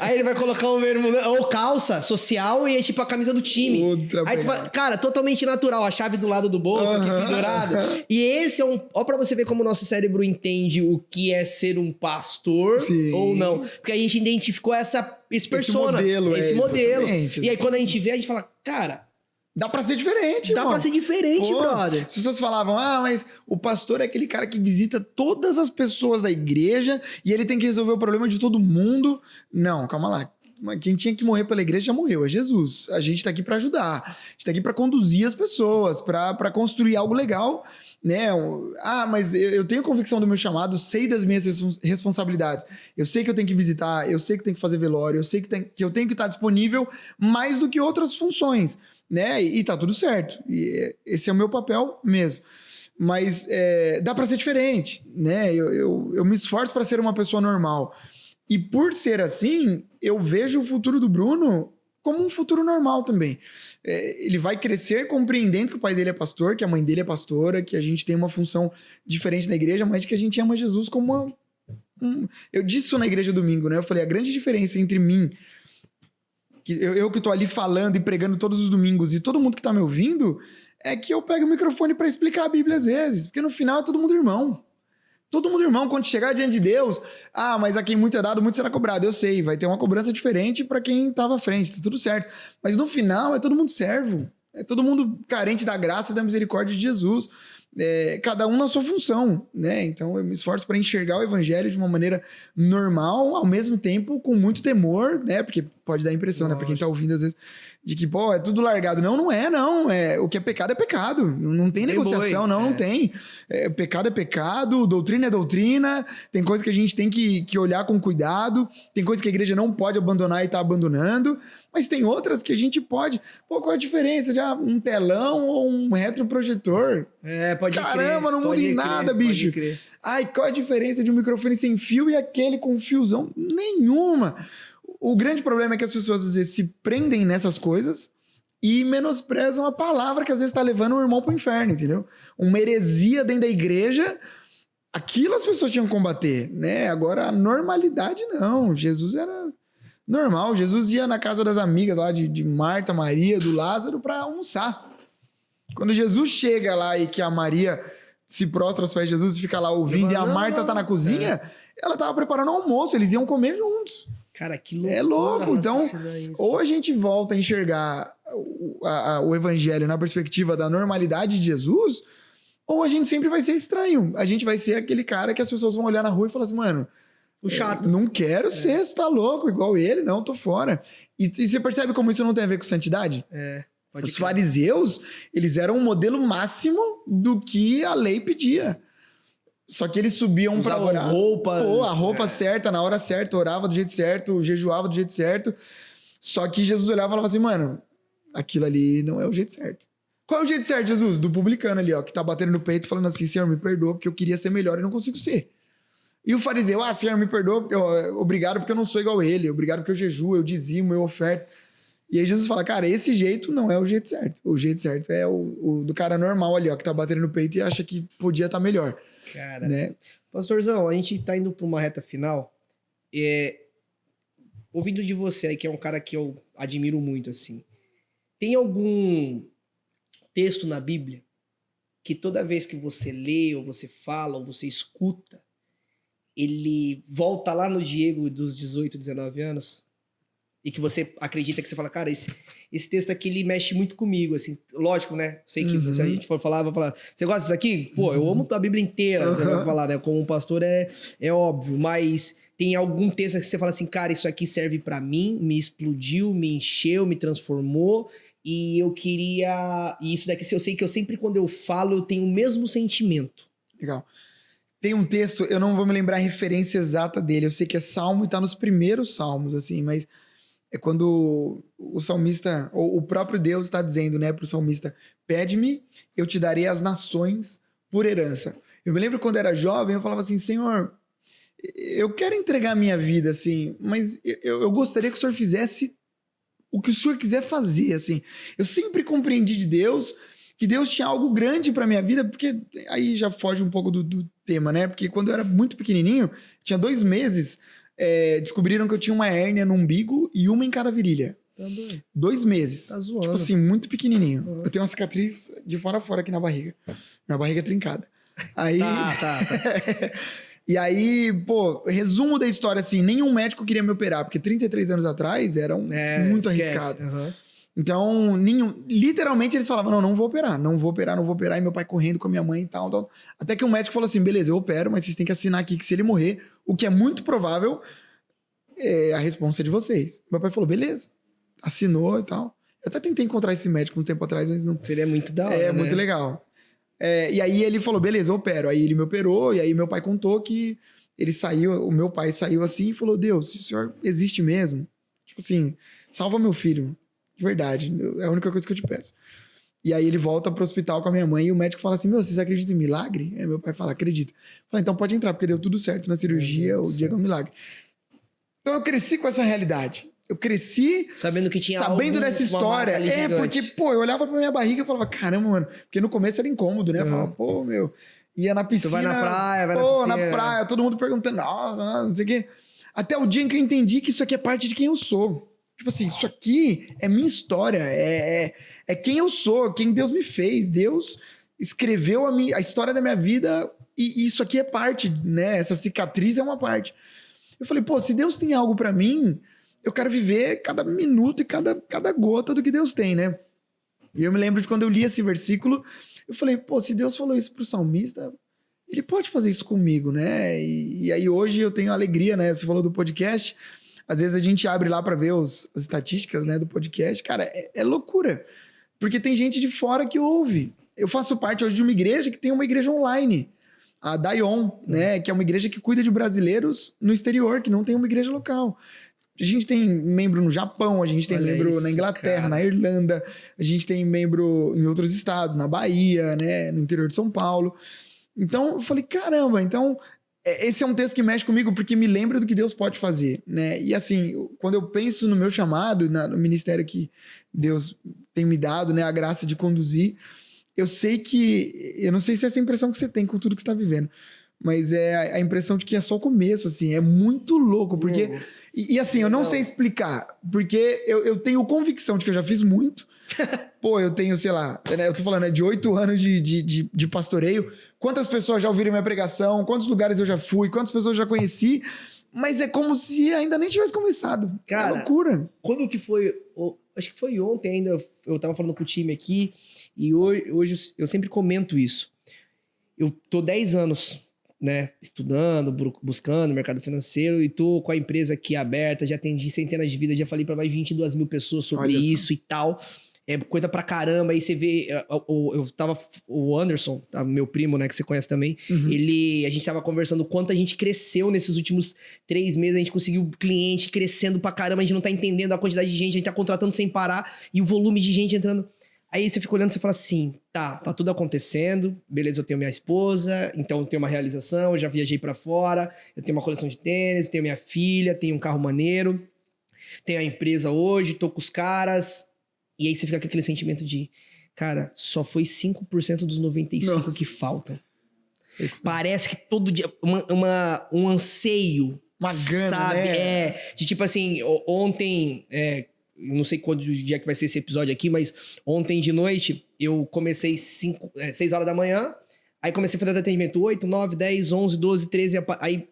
aí ele vai colocar um bermuda, ou calça social e é tipo a camisa do time. Outra Aí tu pegada. fala, cara, totalmente natural, a chave do lado do bolso, aqui pendurada. E esse é um... Ó pra você ver como o nosso cérebro entende o que é ser um pastor Sim. ou não. Porque a gente identificou esse persona. modelo, esse é, modelo. exatamente, E aí quando a gente vê, a gente fala, cara, Dá pra ser diferente, dá irmão. pra ser diferente, Pô, brother. as pessoas falavam, mas o pastor é aquele cara que visita todas as pessoas da igreja e ele tem que resolver o problema de todo mundo. Não, calma lá. Quem tinha que morrer pela igreja já morreu, é Jesus. A gente tá aqui pra ajudar. A gente tá aqui pra conduzir as pessoas, pra construir algo legal, né? Mas eu tenho convicção do meu chamado, sei das minhas responsabilidades. Eu sei que eu tenho que visitar, eu sei que eu tenho que fazer velório, eu sei que eu tenho que estar disponível mais do que outras funções, né? E tá tudo certo. E esse é o meu papel mesmo. Mas dá pra ser diferente, né? Eu me esforço pra ser uma pessoa normal. E por ser assim, eu vejo o futuro do Bruno como um futuro normal também. Ele vai crescer compreendendo que o pai dele é pastor, que a mãe dele é pastora, que a gente tem uma função diferente na igreja, mas que a gente ama Jesus como Eu disse isso na igreja domingo, né? Eu falei, a grande diferença entre mim, eu que tô ali falando e pregando todos os domingos, e todo mundo que tá me ouvindo, é que eu pego o microfone para explicar a Bíblia às vezes, porque no final é todo mundo irmão. Todo mundo irmão, quando chegar diante de Deus, mas a quem muito é dado, muito será cobrado. Eu sei, vai ter uma cobrança diferente para quem estava à frente, tá tudo certo. Mas no final é todo mundo servo, é todo mundo carente da graça e da misericórdia de Jesus. Cada um na sua função, né? Então eu me esforço para enxergar o evangelho de uma maneira normal, ao mesmo tempo com muito temor, né? Porque pode dar a impressão, né? Para quem tá ouvindo às vezes, de que, é tudo largado. Não, não é, não. O que é pecado é pecado. Não tem negociação, não tem. Pecado é pecado, doutrina é doutrina, tem coisa que a gente tem que olhar com cuidado, tem coisa que a igreja não pode abandonar e tá abandonando, mas tem outras que a gente pode. Qual a diferença de um telão ou um retroprojetor? Pode crer. Caramba, não muda em nada, bicho. Qual a diferença de um microfone sem fio e aquele com fiozão? Nenhuma. O grande problema é que as pessoas às vezes se prendem nessas coisas e menosprezam a palavra que às vezes está levando o irmão para o inferno, entendeu? Uma heresia dentro da igreja, aquilo as pessoas tinham que combater, né? Agora a normalidade não. Jesus era normal. Jesus ia na casa das amigas lá de Marta, Maria, do Lázaro para almoçar. Quando Jesus chega lá e que a Maria se prostra aos pés de Jesus e fica lá ouvindo, e a Marta tá na cozinha, ela tava preparando o almoço, eles iam comer juntos. Cara, que louco. É louco. Então, ou a gente volta a enxergar o evangelho na perspectiva da normalidade de Jesus, ou a gente sempre vai ser estranho. A gente vai ser aquele cara que as pessoas vão olhar na rua e falar assim, mano, o chato. Não quero ser, você tá louco, igual ele, não, tô fora. E você percebe como isso não tem a ver com santidade? Os fariseus, eles eram um modelo máximo do que a lei pedia. Só que eles subiam para orar. A roupa certa, na hora certa, orava do jeito certo, jejuava do jeito certo. Só que Jesus olhava e falava assim, mano, aquilo ali não é o jeito certo. Qual é o jeito certo, Jesus? Do publicano ali, ó, que tá batendo no peito falando assim, Senhor, me perdoa porque eu queria ser melhor e não consigo ser. E o fariseu, Senhor, me perdoa, obrigado porque eu não sou igual a ele, obrigado porque eu jejuo, eu dizimo, eu oferto. E aí Jesus fala, cara, esse jeito não é o jeito certo. O jeito certo é o do cara normal ali, ó, que tá batendo no peito e acha que podia estar melhor. Cara, né? Pastorzão, a gente tá indo pra uma reta final. Ouvindo de você aí, que é um cara que eu admiro muito, assim. Tem algum texto na Bíblia que toda vez que você lê, ou você fala, ou você escuta, ele volta lá no Diego dos 18, 19 anos? E que você acredita que você fala, cara, esse texto aqui, ele mexe muito comigo, assim, lógico, né? Sei que se a gente for falar, vai falar, você gosta disso aqui? Pô, eu amo a Bíblia inteira, você vai falar, né? Como um pastor é óbvio, mas tem algum texto que você fala assim, cara, isso aqui serve pra mim, me explodiu, me encheu, me transformou, e eu queria... E isso daqui, eu sei que eu sempre, quando eu falo, eu tenho o mesmo sentimento. Legal. Tem um texto, eu não vou me lembrar a referência exata dele, eu sei que é Salmo e tá nos primeiros Salmos, assim, mas... É quando o salmista, ou o próprio Deus está dizendo, né, para o salmista, pede-me, eu te darei as nações por herança. Eu me lembro quando era jovem, eu falava assim, Senhor, eu quero entregar a minha vida, assim, mas eu gostaria que o Senhor fizesse o que o Senhor quiser fazer, assim. Eu sempre compreendi de Deus que Deus tinha algo grande pra minha vida, porque aí já foge um pouco do tema, né? Porque quando eu era muito pequenininho, tinha 2 meses, descobriram que eu tinha uma hérnia no umbigo e uma em cada virilha. 2 meses. Tá zoando. Tipo assim, muito pequenininho. Eu tenho uma cicatriz de fora a fora aqui na barriga. Minha barriga é trincada. Aí... Tá. E aí, pô, resumo da história assim, nenhum médico queria me operar, porque 33 anos atrás era muito arriscado. Uhum. Então, literalmente eles falavam, não vou operar. E meu pai correndo com a minha mãe e tal. Até que o médico falou assim, beleza, eu opero, mas vocês têm que assinar aqui que se ele morrer, o que é muito provável, a responsa é de vocês. Meu pai falou, beleza. Assinou e tal. Eu até tentei encontrar esse médico um tempo atrás, mas não... Seria muito da hora, né? muito legal. E aí ele falou, beleza, eu opero. Aí ele me operou, e aí meu pai contou que ele saiu, o meu pai saiu assim e falou, Deus, se o senhor existe mesmo, tipo assim, salva meu filho. De verdade, é a única coisa que eu te peço. E aí ele volta pro hospital com a minha mãe e o médico fala assim, vocês acreditam em milagre? Aí meu pai fala, acredito. Fala, então pode entrar, porque deu tudo certo na cirurgia, o Diego é um milagre. Então eu cresci com essa realidade. Eu cresci sabendo que tinha sabendo dessa história. Porque, pô, eu olhava pra minha barriga e falava, caramba, mano. Porque no começo era incômodo, né? Eu falava, pô, meu. Ia na piscina. Tu vai na praia, na piscina. Na praia, todo mundo perguntando, nossa, não sei o quê. Até o dia em que eu entendi que isso aqui é parte de quem eu sou. Tipo assim, isso aqui é minha história. É quem eu sou, quem Deus me fez. Deus escreveu a história da minha vida e isso aqui é parte, né? Essa cicatriz é uma parte. Eu falei, pô, se Deus tem algo pra mim, eu quero viver cada minuto e cada gota do que Deus tem, né? E eu me lembro de quando eu li esse versículo, eu falei, pô, se Deus falou isso pro salmista, ele pode fazer isso comigo, né? E aí hoje eu tenho alegria, né? Você falou do podcast, às vezes a gente abre lá pra ver as estatísticas, né, do podcast. Cara, é loucura, porque tem gente de fora que ouve. Eu faço parte hoje de uma igreja que tem uma igreja online, a Daion, né? Que é uma igreja que cuida de brasileiros no exterior, que não tem uma igreja local. A gente tem membro no Japão, a gente tem membro na Inglaterra, na Irlanda, a gente tem membro em outros estados, na Bahia, né, no interior de São Paulo. Então, eu falei, caramba, então esse é um texto que mexe comigo porque me lembra do que Deus pode fazer, né? E assim, quando eu penso no meu chamado, no ministério que Deus tem me dado, né, a graça de conduzir, eu sei que, eu não sei se é essa impressão que você tem com tudo que você está vivendo, mas é a impressão de que é só o começo, assim, é muito louco, porque... E assim, eu não sei explicar, porque eu tenho convicção de que eu já fiz muito. Pô, eu tenho, sei lá, né, eu tô falando, né, de 8 anos de pastoreio. Quantas pessoas já ouviram minha pregação? Quantos lugares eu já fui? Quantas pessoas eu já conheci? Mas é como se ainda nem tivesse começado. Cara, é loucura. Quando que foi? Acho que foi ontem ainda, eu tava falando com o time aqui, e hoje eu sempre comento isso. Eu tô 10 anos... né, estudando, buscando mercado financeiro, e tô com a empresa aqui aberta, já atendi centenas de vidas, já falei para mais 22 mil pessoas sobre isso e tal. É coisa pra caramba. Aí você vê, o Anderson, meu primo, né, que você conhece também, a gente tava conversando o quanto a gente cresceu nesses últimos 3 meses, a gente conseguiu cliente crescendo pra caramba, a gente não tá entendendo a quantidade de gente, a gente tá contratando sem parar, e o volume de gente entrando. Aí você fica olhando e você fala assim, tá tudo acontecendo, beleza, eu tenho minha esposa, então eu tenho uma realização, eu já viajei pra fora, eu tenho uma coleção de tênis, tenho minha filha, tenho um carro maneiro, tenho a empresa hoje, tô com os caras, e aí você fica com aquele sentimento de, cara, só foi 5% dos 95% que faltam. Parece que todo dia, um anseio, uma gana, sabe? Né? De tipo assim, ontem... eu não sei quando dia que vai ser esse episódio aqui, mas ontem de noite eu comecei 6 horas da manhã, aí comecei a fazer atendimento 8, 9, 10, 11, 12, 13, aí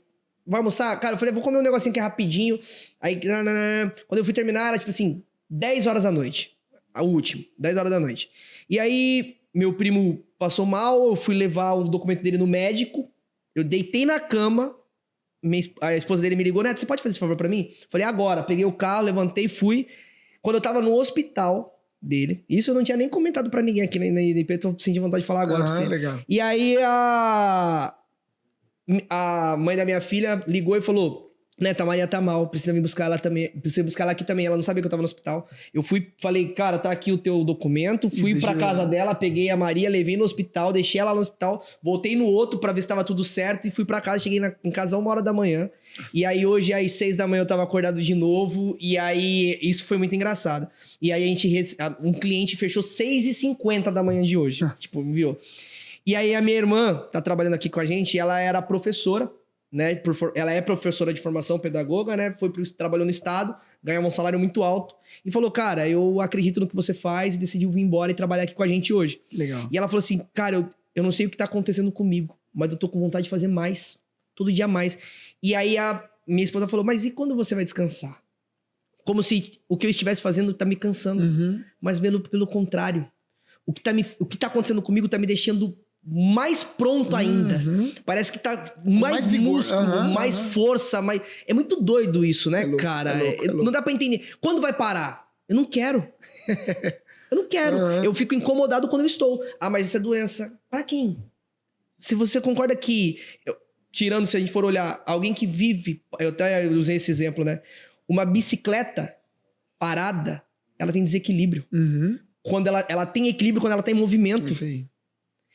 vai almoçar? Cara, eu falei, vou comer um negocinho que é rapidinho, aí quando eu fui terminar era tipo assim, 10 horas da noite, a última, 10 horas da noite. E aí meu primo passou mal, eu fui levar o documento dele no médico, eu deitei na cama, a esposa dele me ligou, Neto, você pode fazer esse favor pra mim? Falei, agora, peguei o carro, levantei e fui. Quando eu tava no hospital dele, isso eu não tinha nem comentado pra ninguém aqui na INP, tô sentindo vontade de falar agora pra você. Legal. E aí a mãe da minha filha ligou e falou, Neta, a Maria tá mal, precisa me buscar ela também. Precisa buscar ela aqui também. Ela não sabia que eu tava no hospital. Eu fui, falei, cara, tá aqui o teu documento. Fui pra casa dela, peguei a Maria, levei no hospital, deixei ela no hospital, voltei no outro pra ver se tava tudo certo e fui pra casa. Cheguei em casa 1h da manhã. E aí hoje, às 6 da manhã, eu tava acordado de novo. E aí, isso foi muito engraçado. E aí um cliente fechou 6h50 da manhã de hoje. Tipo, me viu? E aí a minha irmã tá trabalhando aqui com a gente, ela era professora. Né? Ela é professora de formação, pedagoga, né? Trabalhou no estado, ganhava um salário muito alto e falou, cara, eu acredito no que você faz e decidiu vir embora e trabalhar aqui com a gente hoje. Legal. E ela falou assim, cara, eu não sei o que tá acontecendo comigo, mas eu tô com vontade de fazer mais, todo dia mais. E aí a minha esposa falou, mas e quando você vai descansar? Como se o que eu estivesse fazendo tá me cansando, mas pelo contrário, o que tá acontecendo comigo tá me deixando mais pronto ainda. Parece que tá mais músculo, mais força, mais... É muito doido isso, né, cara? É louco. Não dá pra entender. Quando vai parar? Eu não quero. Eu não quero. Eu fico incomodado quando eu estou. Ah, mas isso é doença. Pra quem? Se você concorda que... Tirando, se a gente for olhar, alguém que vive... Eu até usei esse exemplo, né? Uma bicicleta parada, ela tem desequilíbrio. Quando ela tem equilíbrio quando ela tá em movimento. Isso aí.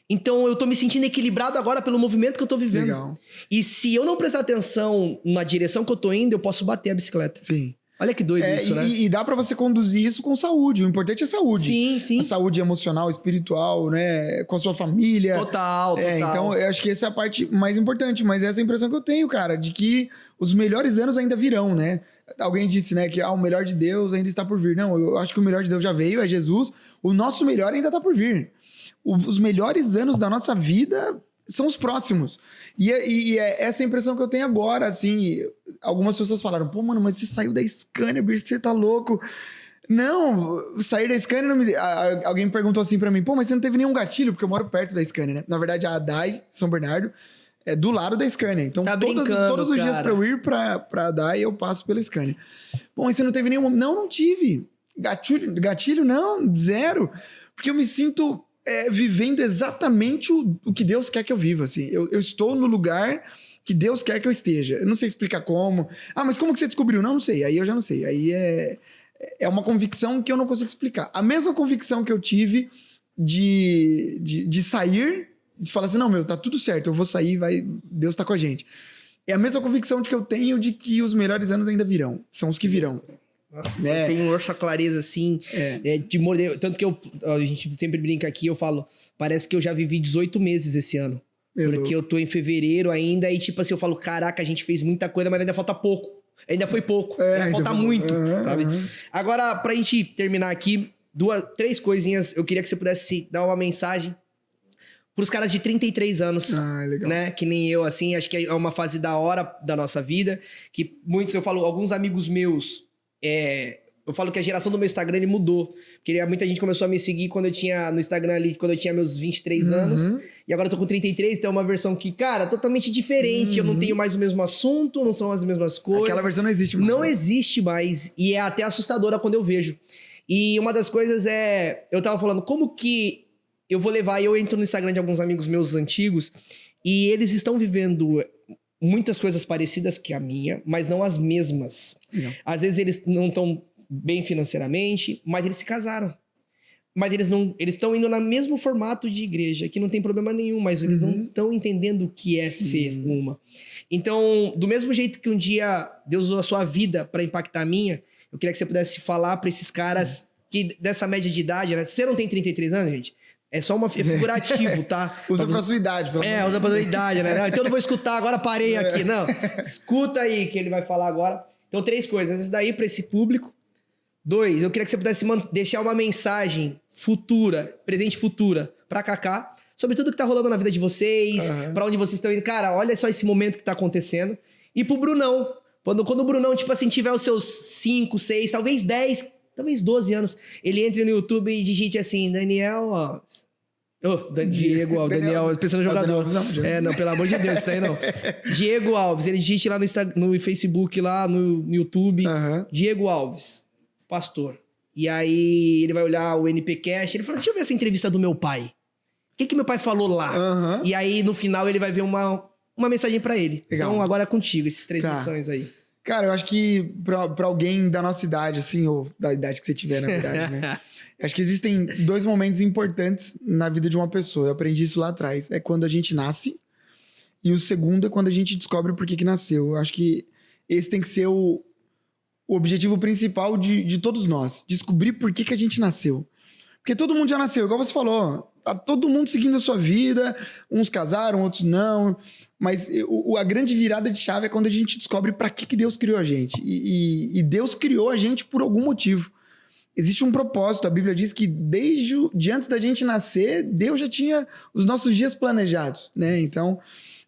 Então, eu tô me sentindo equilibrado agora pelo movimento que eu tô vivendo. Legal. E se eu não prestar atenção na direção que eu tô indo, eu posso bater a bicicleta. Sim. Olha que doido isso, né? E dá pra você conduzir isso com saúde. O importante é saúde. Sim, sim. A saúde emocional, espiritual, né? Com a sua família. Total. Então, eu acho que essa é a parte mais importante. Mas essa é a impressão que eu tenho, cara. De que os melhores anos ainda virão, né? Alguém disse, né? Que o melhor de Deus ainda está por vir. Não, eu acho que o melhor de Deus já veio, é Jesus. O nosso melhor ainda tá por vir. Os melhores anos da nossa vida são os próximos. E é essa impressão que eu tenho agora, assim. Algumas pessoas falaram, pô, mano, mas você saiu da Scania, bicho, você tá louco. Não, sair da Scania não me... Alguém perguntou assim pra mim, pô, mas você não teve nenhum gatilho? Porque eu moro perto da Scania, né? Na verdade, a ADAI, São Bernardo, é do lado da Scania. Então, tá todos os dias pra eu ir pra ADAI, eu passo pela Scania. Pô, mas você não teve nenhum... Não tive. Gatilho, não, zero. Porque eu me sinto... vivendo exatamente o que Deus quer que eu viva, assim. Eu estou no lugar que Deus quer que eu esteja. Eu não sei explicar como. Ah, mas como que você descobriu? Não sei. Aí eu já não sei. Aí é uma convicção que eu não consigo explicar. A mesma convicção que eu tive de sair, de falar assim, não, meu, tá tudo certo, eu vou sair, Deus tá com a gente. É a mesma convicção que eu tenho de que os melhores anos ainda virão. São os que virão. Nossa, tem essa clareza assim, de morder. Tanto que a gente sempre brinca aqui, eu falo, parece que eu já vivi 18 meses esse ano. Porque eu tô em fevereiro ainda e tipo assim, eu falo, caraca, a gente fez muita coisa, mas ainda falta pouco. Ainda foi pouco. Ainda falta muito, sabe? Agora, pra gente terminar aqui, 3 coisinhas, eu queria que você pudesse dar uma mensagem pros caras de 33 anos, legal. Né? Que nem eu, assim, acho que é uma fase da hora da nossa vida, que muitos, eu falo, alguns amigos meus... eu falo que a geração do meu Instagram ele mudou. Porque muita gente começou a me seguir quando eu tinha no Instagram ali, quando eu tinha meus 23 anos. E agora eu tô com 33, então é uma versão que, cara, totalmente diferente. Eu não tenho mais o mesmo assunto, não são as mesmas coisas. Aquela versão não existe mais. Não existe mais. E é até assustadora quando eu vejo. E uma das coisas eu tava falando, como que eu vou levar... Eu entro no Instagram de alguns amigos meus antigos e eles estão vivendo... muitas coisas parecidas que a minha, mas não as mesmas. Às vezes eles não estão bem financeiramente, mas eles se casaram. Mas eles estão indo no mesmo formato de igreja, que não tem problema nenhum, mas eles não estão entendendo o que é ser uma. Então, do mesmo jeito que um dia Deus usou a sua vida para impactar a minha, eu queria que você pudesse falar para esses caras que dessa média de idade, né? Se você não tem 33 anos, gente, é só figurativo, tá? Usa pra sua idade. Usa pra sua idade, né? Então eu não vou escutar, agora parei aqui. Não, escuta aí que ele vai falar agora. Então 3 coisas. Esse daí pra esse público. 2, eu queria que você pudesse deixar uma mensagem futura, presente e futura, pra Kaká, sobre tudo que tá rolando na vida de vocês, pra onde vocês estão indo. Cara, olha só esse momento que tá acontecendo. E pro Brunão. Quando o Brunão, tipo assim, tiver os seus 5, 6, talvez 10... talvez 12 anos, ele entre no YouTube e digite assim, Daniel Alves. Diego Alves, Daniel, pensando no jogador. Não, pelo amor de Deus, isso daí não. Diego Alves, ele digite lá no Facebook, lá no YouTube, Diego Alves, pastor. E aí ele vai olhar o NPcast, ele fala, deixa eu ver essa entrevista do meu pai. O que meu pai falou lá? E aí no final ele vai ver uma mensagem pra ele. Legal. Então agora é contigo, esses 3 missões aí. Cara, eu acho que pra alguém da nossa idade, assim, ou da idade que você tiver, na verdade, né? Eu acho que existem 2 momentos importantes na vida de uma pessoa. Eu aprendi isso lá atrás. É quando a gente nasce e o segundo é quando a gente descobre por que nasceu. Eu acho que esse tem que ser o objetivo principal de todos nós. Descobrir por que a gente nasceu. Porque todo mundo já nasceu, igual você falou. Tá todo mundo seguindo a sua vida. Uns casaram, outros não. Mas a grande virada de chave é quando a gente descobre para que Deus criou a gente. E Deus criou a gente por algum motivo. Existe um propósito. A Bíblia diz que de antes da gente nascer, Deus já tinha os nossos dias planejados, né? Então,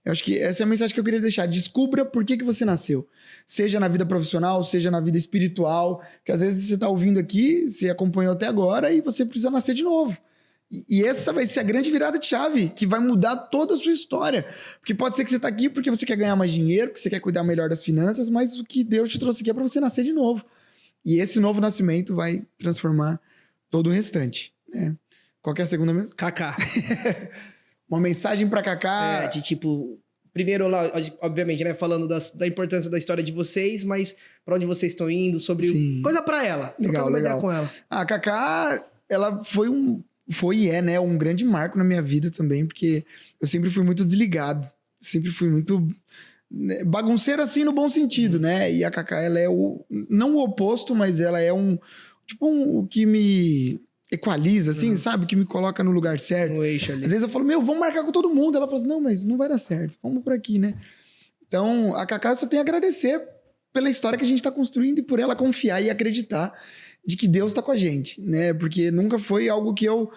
eu acho que essa é a mensagem que eu queria deixar. Descubra por que você nasceu. Seja na vida profissional, seja na vida espiritual. Que às vezes você está ouvindo aqui, você acompanhou até agora e você precisa nascer de novo. E essa vai ser a grande virada de chave, que vai mudar toda a sua história. Porque pode ser que você está aqui porque você quer ganhar mais dinheiro, porque você quer cuidar melhor das finanças, mas o que Deus te trouxe aqui é para você nascer de novo. E esse novo nascimento vai transformar todo o restante, né? Qual que é a segunda mesmo? Kaká. Uma mensagem pra Kaká. De tipo, primeiro lá, obviamente, né, falando da importância da história de vocês, mas pra onde vocês estão indo, sobre Sim. coisa pra ela. Legal, uma legal. ideia com ela. A Kaká, ela foi e é, né, um grande marco na minha vida também, porque eu sempre fui muito desligado, sempre fui muito bagunceiro assim no bom sentido, né? E a Kaká, ela é não o oposto, mas ela é o que me equaliza, assim, sabe? Que me coloca no lugar certo. No eixo ali. Às vezes eu falo, vamos marcar com todo mundo. Ela fala assim, não, mas não vai dar certo. Vamos por aqui, né? Então, a Kaká só tem a agradecer pela história que a gente tá construindo e por ela confiar e acreditar de que Deus tá com a gente, né? Porque nunca foi algo que eu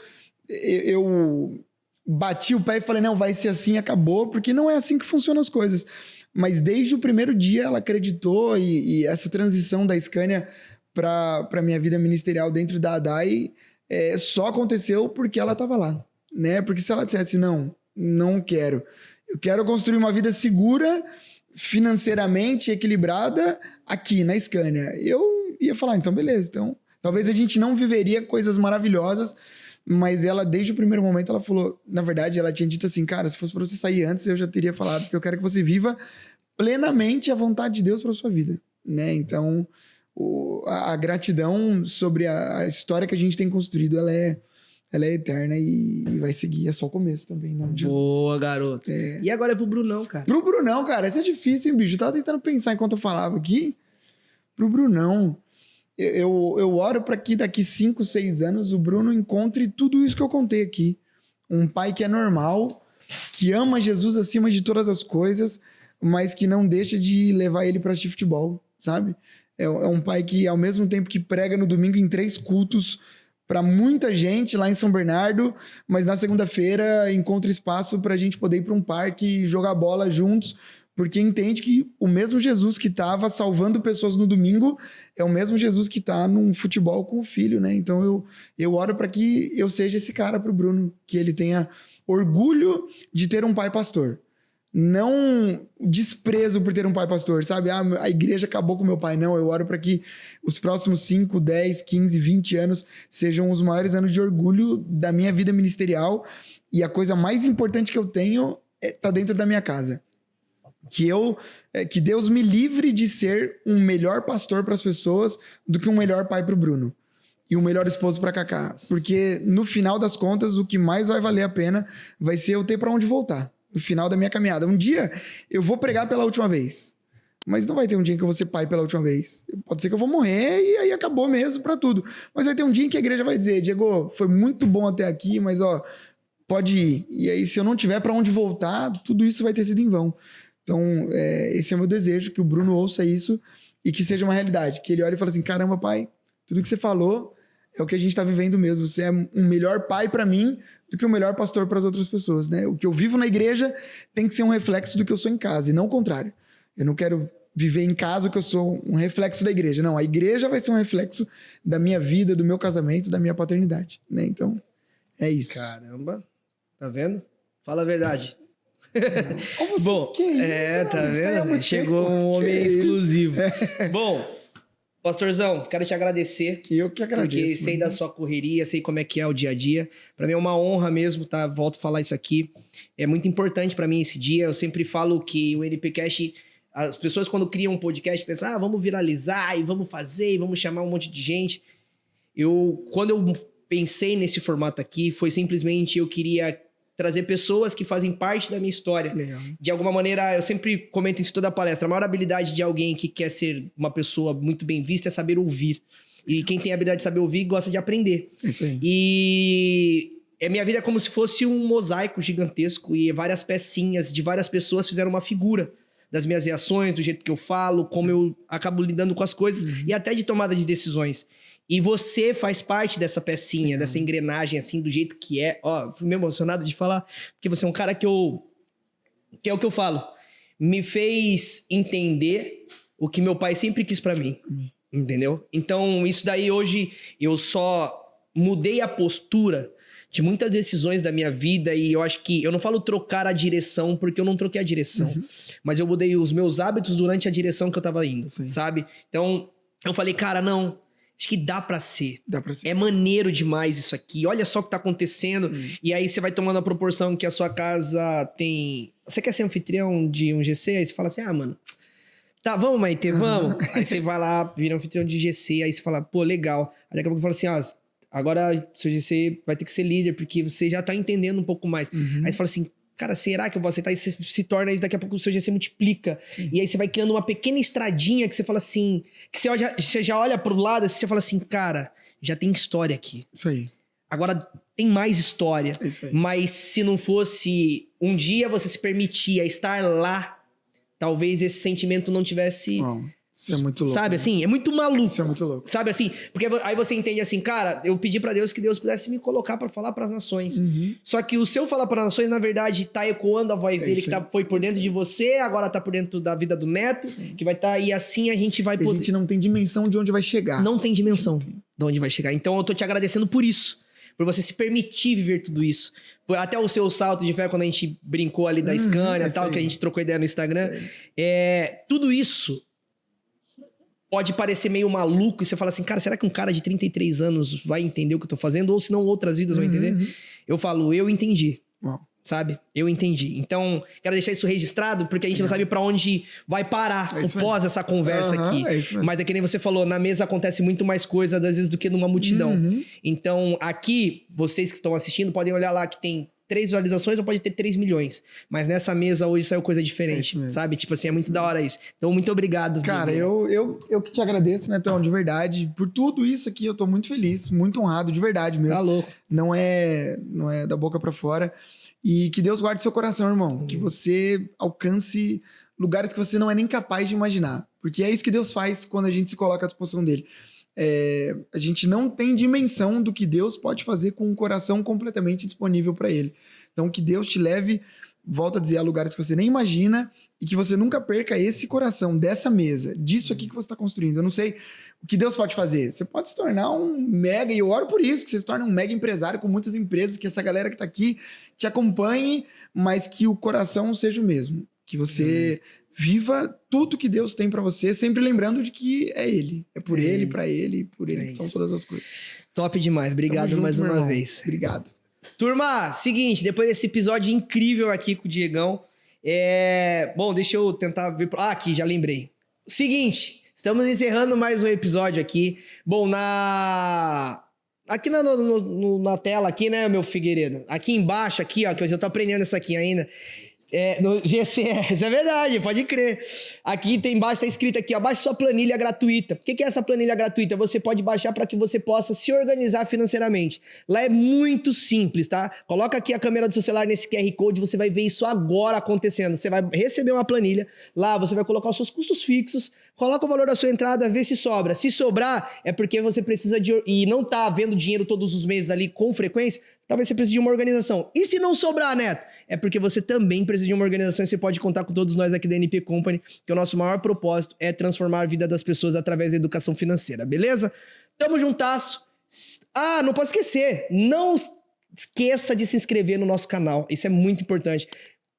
bati o pé e falei, não, vai ser assim, acabou, porque não é assim que funcionam as coisas. Mas desde o primeiro dia ela acreditou e essa transição da Scania para minha vida ministerial dentro da ADAI só aconteceu porque ela estava lá, né? Porque se ela dissesse, não quero, eu quero construir uma vida segura, financeiramente equilibrada aqui na Scania, eu ia falar, então beleza, então talvez a gente não viveria coisas maravilhosas, mas ela, desde o primeiro momento, ela falou... Na verdade, ela tinha dito assim, cara, se fosse pra você sair antes, eu já teria falado, porque eu quero que você viva plenamente a vontade de Deus pra sua vida, né? Então, a gratidão sobre a história que a gente tem construído, ela é eterna e vai seguir. É só o começo também, em nome de Jesus. Boa, garoto. E agora é pro Brunão, cara. Pro Brunão, cara, isso é difícil, hein, bicho? Eu tava tentando pensar enquanto eu falava aqui. Pro Brunão... Eu oro para que daqui 5, 6 anos o Bruno encontre tudo isso que eu contei aqui. Um pai que é normal, que ama Jesus acima de todas as coisas, mas que não deixa de levar ele para assistir futebol, sabe? É um pai que, ao mesmo tempo que prega no domingo em 3 cultos para muita gente lá em São Bernardo, mas na segunda-feira encontra espaço para a gente poder ir para um parque e jogar bola juntos, porque entende que o mesmo Jesus que estava salvando pessoas no domingo é o mesmo Jesus que está num futebol com o filho, né? Então eu oro para que eu seja esse cara para o Bruno, que ele tenha orgulho de ter um pai pastor. Não desprezo por ter um pai pastor, sabe? A igreja acabou com meu pai. Não, eu oro para que os próximos 5, 10, 15, 20 anos sejam os maiores anos de orgulho da minha vida ministerial. E a coisa mais importante que eu tenho tá dentro da minha casa. Que Deus me livre de ser um melhor pastor para as pessoas do que um melhor pai para o Bruno e um melhor esposo para Kaká, porque no final das contas o que mais vai valer a pena vai ser eu ter para onde voltar no final da minha caminhada. Um dia eu vou pregar pela última vez, mas não vai ter um dia em que eu vou ser pai pela última vez. Pode ser que eu vou morrer e aí acabou mesmo para tudo, mas vai ter um dia em que a igreja vai dizer, Diego, foi muito bom até aqui, mas pode ir. E aí se eu não tiver para onde voltar, tudo isso vai ter sido em vão. Então, esse é o meu desejo, que o Bruno ouça isso e que seja uma realidade. Que ele olhe e fale assim, caramba, pai, tudo que você falou é o que a gente está vivendo mesmo. Você é um melhor pai para mim do que um melhor pastor para as outras pessoas, né? O que eu vivo na igreja tem que ser um reflexo do que eu sou em casa, e não o contrário. Eu não quero viver em casa o que eu sou um reflexo da igreja. Não, a igreja vai ser um reflexo da minha vida, do meu casamento, da minha paternidade, né? Então, é isso. Caramba, tá vendo? Fala a verdade. Bom, tá vendo? Chegou um homem exclusivo. Bom, pastorzão, quero te agradecer. Eu que agradeço. Porque sei da sua correria, sei como é que é o dia a dia. Pra mim é uma honra mesmo, tá? Volto a falar isso aqui. É muito importante pra mim esse dia. Eu sempre falo que o NPcast, As pessoas quando criam um podcast pensam, vamos viralizar e vamos fazer e vamos chamar um monte de gente. Quando eu pensei nesse formato aqui, foi simplesmente eu queria trazer pessoas que fazem parte da minha história. Legal. De alguma maneira, eu sempre comento isso em toda a palestra, a maior habilidade de alguém que quer ser uma pessoa muito bem vista é saber ouvir. E quem tem a habilidade de saber ouvir gosta de aprender. Isso aí. E a minha vida é como se fosse um mosaico gigantesco e várias pecinhas de várias pessoas fizeram uma figura das minhas reações, do jeito que eu falo, como eu acabo lidando com as coisas e até de tomada de decisões. E você faz parte dessa pecinha, dessa engrenagem, assim, do jeito que é. Ó, fui meio emocionado de falar, porque você é um cara que é o que eu falo. Me fez entender o que meu pai sempre quis pra mim. Entendeu? Então, isso daí hoje, eu só mudei a postura de muitas decisões da minha vida e eu acho que... Eu não falo trocar a direção, porque eu não troquei a direção. Mas eu mudei os meus hábitos durante a direção que eu tava indo, sabe? Então, eu falei, cara, não... Acho que dá pra ser. Dá pra ser. É maneiro demais isso aqui. Olha só o que tá acontecendo. E aí você vai tomando a proporção que a sua casa tem... Você quer ser anfitrião de um GC? Aí você fala assim, mano... Tá, vamos, Maite, vamos. Aí você vai lá, vira anfitrião de GC. Aí você fala, pô, legal. Aí daqui a pouco fala assim, agora seu GC vai ter que ser líder, porque você já tá entendendo um pouco mais. Aí você fala assim... Cara, será que eu vou aceitar? E você se torna isso, daqui a pouco o seu GC multiplica. E aí você vai criando uma pequena estradinha que você fala assim... Que você já olha pro lado e você fala assim, cara, já tem história aqui. Isso aí. Agora tem mais história. Isso aí. Mas se não fosse um dia você se permitia estar lá, talvez esse sentimento não tivesse... Uau, isso é muito louco. Sabe, assim? É muito maluco. Isso é muito louco. Sabe, assim? Porque aí você entende assim, cara, eu pedi pra Deus que Deus pudesse me colocar pra falar pras nações. Só que o seu falar pras nações, na verdade, tá ecoando a voz dele, que foi por dentro de você, agora tá por dentro da vida do neto, que vai estar... E assim a gente vai poder... A gente não tem dimensão de onde vai chegar. Não tem dimensão de onde vai chegar. Então eu tô te agradecendo por isso. Por você se permitir viver tudo isso. Até o seu salto de fé, quando a gente brincou ali da Scania e tal, que a gente trocou ideia no Instagram. Tudo isso pode parecer meio maluco e você fala assim, cara, será que um cara de 33 anos vai entender o que eu tô fazendo? Ou senão outras vidas vão entender? Eu falo, eu entendi. Uau. Sabe? Eu entendi. Então, quero deixar isso registrado, porque a gente não sabe pra onde vai parar o pós essa conversa aqui. Mas é que nem você falou, na mesa acontece muito mais coisa, às vezes, do que numa multidão. Então, aqui, vocês que estão assistindo, podem olhar lá que tem 3 visualizações ou pode ter 3 milhões. Mas nessa mesa hoje saiu coisa diferente, sabe? Tipo assim, é muito da hora isso. Então, muito obrigado. Cara, eu que te agradeço, Netão, de verdade. Por tudo isso aqui, eu tô muito feliz, muito honrado, de verdade mesmo. Tá louco. Não é da boca pra fora. E que Deus guarde seu coração, irmão. Que você alcance lugares que você não é nem capaz de imaginar. Porque é isso que Deus faz quando a gente se coloca à disposição dele. A gente não tem dimensão do que Deus pode fazer com um coração completamente disponível para ele. Então, que Deus te leve, volta a dizer, a lugares que você nem imagina e que você nunca perca esse coração dessa mesa, disso aqui que você está construindo. Eu não sei o que Deus pode fazer. Você pode se tornar um mega, e eu oro por isso, que você se torne um mega empresário com muitas empresas, que essa galera que está aqui te acompanhe, mas que o coração seja o mesmo. Que você viva tudo que Deus tem pra você, sempre lembrando de que é Ele. É por Ele, pra Ele, por Ele. São todas as coisas. Top demais. Obrigado junto, mais uma vez. Obrigado. Turma, seguinte, depois desse episódio incrível aqui com o Diegão, bom, deixa eu tentar ver... aqui, já lembrei. Seguinte, estamos encerrando mais um episódio aqui. Bom, aqui na tela aqui, né, meu Figueiredo? Aqui embaixo, aqui, ó, que eu já tô aprendendo isso aqui ainda. No GCS, é verdade, pode crer. Aqui embaixo tá escrito aqui, ó, baixe sua planilha gratuita. O que é essa planilha gratuita? Você pode baixar para que você possa se organizar financeiramente. Lá é muito simples, tá? Coloca aqui a câmera do seu celular nesse QR Code, você vai ver isso agora acontecendo. Você vai receber uma planilha, lá você vai colocar os seus custos fixos, coloca o valor da sua entrada, vê se sobra. Se sobrar, é porque você precisa e não tá vendo dinheiro todos os meses ali com frequência, talvez você precise de uma organização. E se não sobrar, Neto? É porque você também precisa de uma organização e você pode contar com todos nós aqui da NP Company, que o nosso maior propósito é transformar a vida das pessoas através da educação financeira, beleza? Tamo juntasso. Não posso esquecer, não esqueça de se inscrever no nosso canal, isso é muito importante.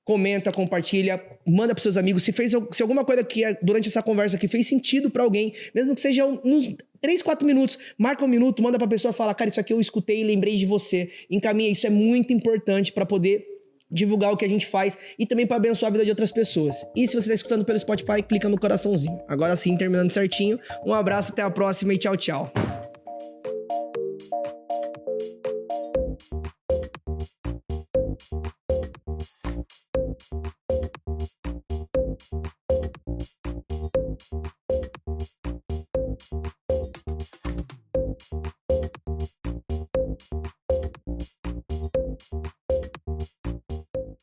Comenta, compartilha, manda pros seus amigos. Se alguma coisa que durante essa conversa aqui fez sentido pra alguém, mesmo que seja uns 3, 4 minutos, marca um minuto, manda pra pessoa falar, cara, isso aqui eu escutei e lembrei de você. Encaminha, isso é muito importante pra poder divulgar o que a gente faz e também para abençoar a vida de outras pessoas. E se você tá escutando pelo Spotify, clica no coraçãozinho. Agora sim, terminando certinho. Um abraço, até a próxima e tchau, tchau.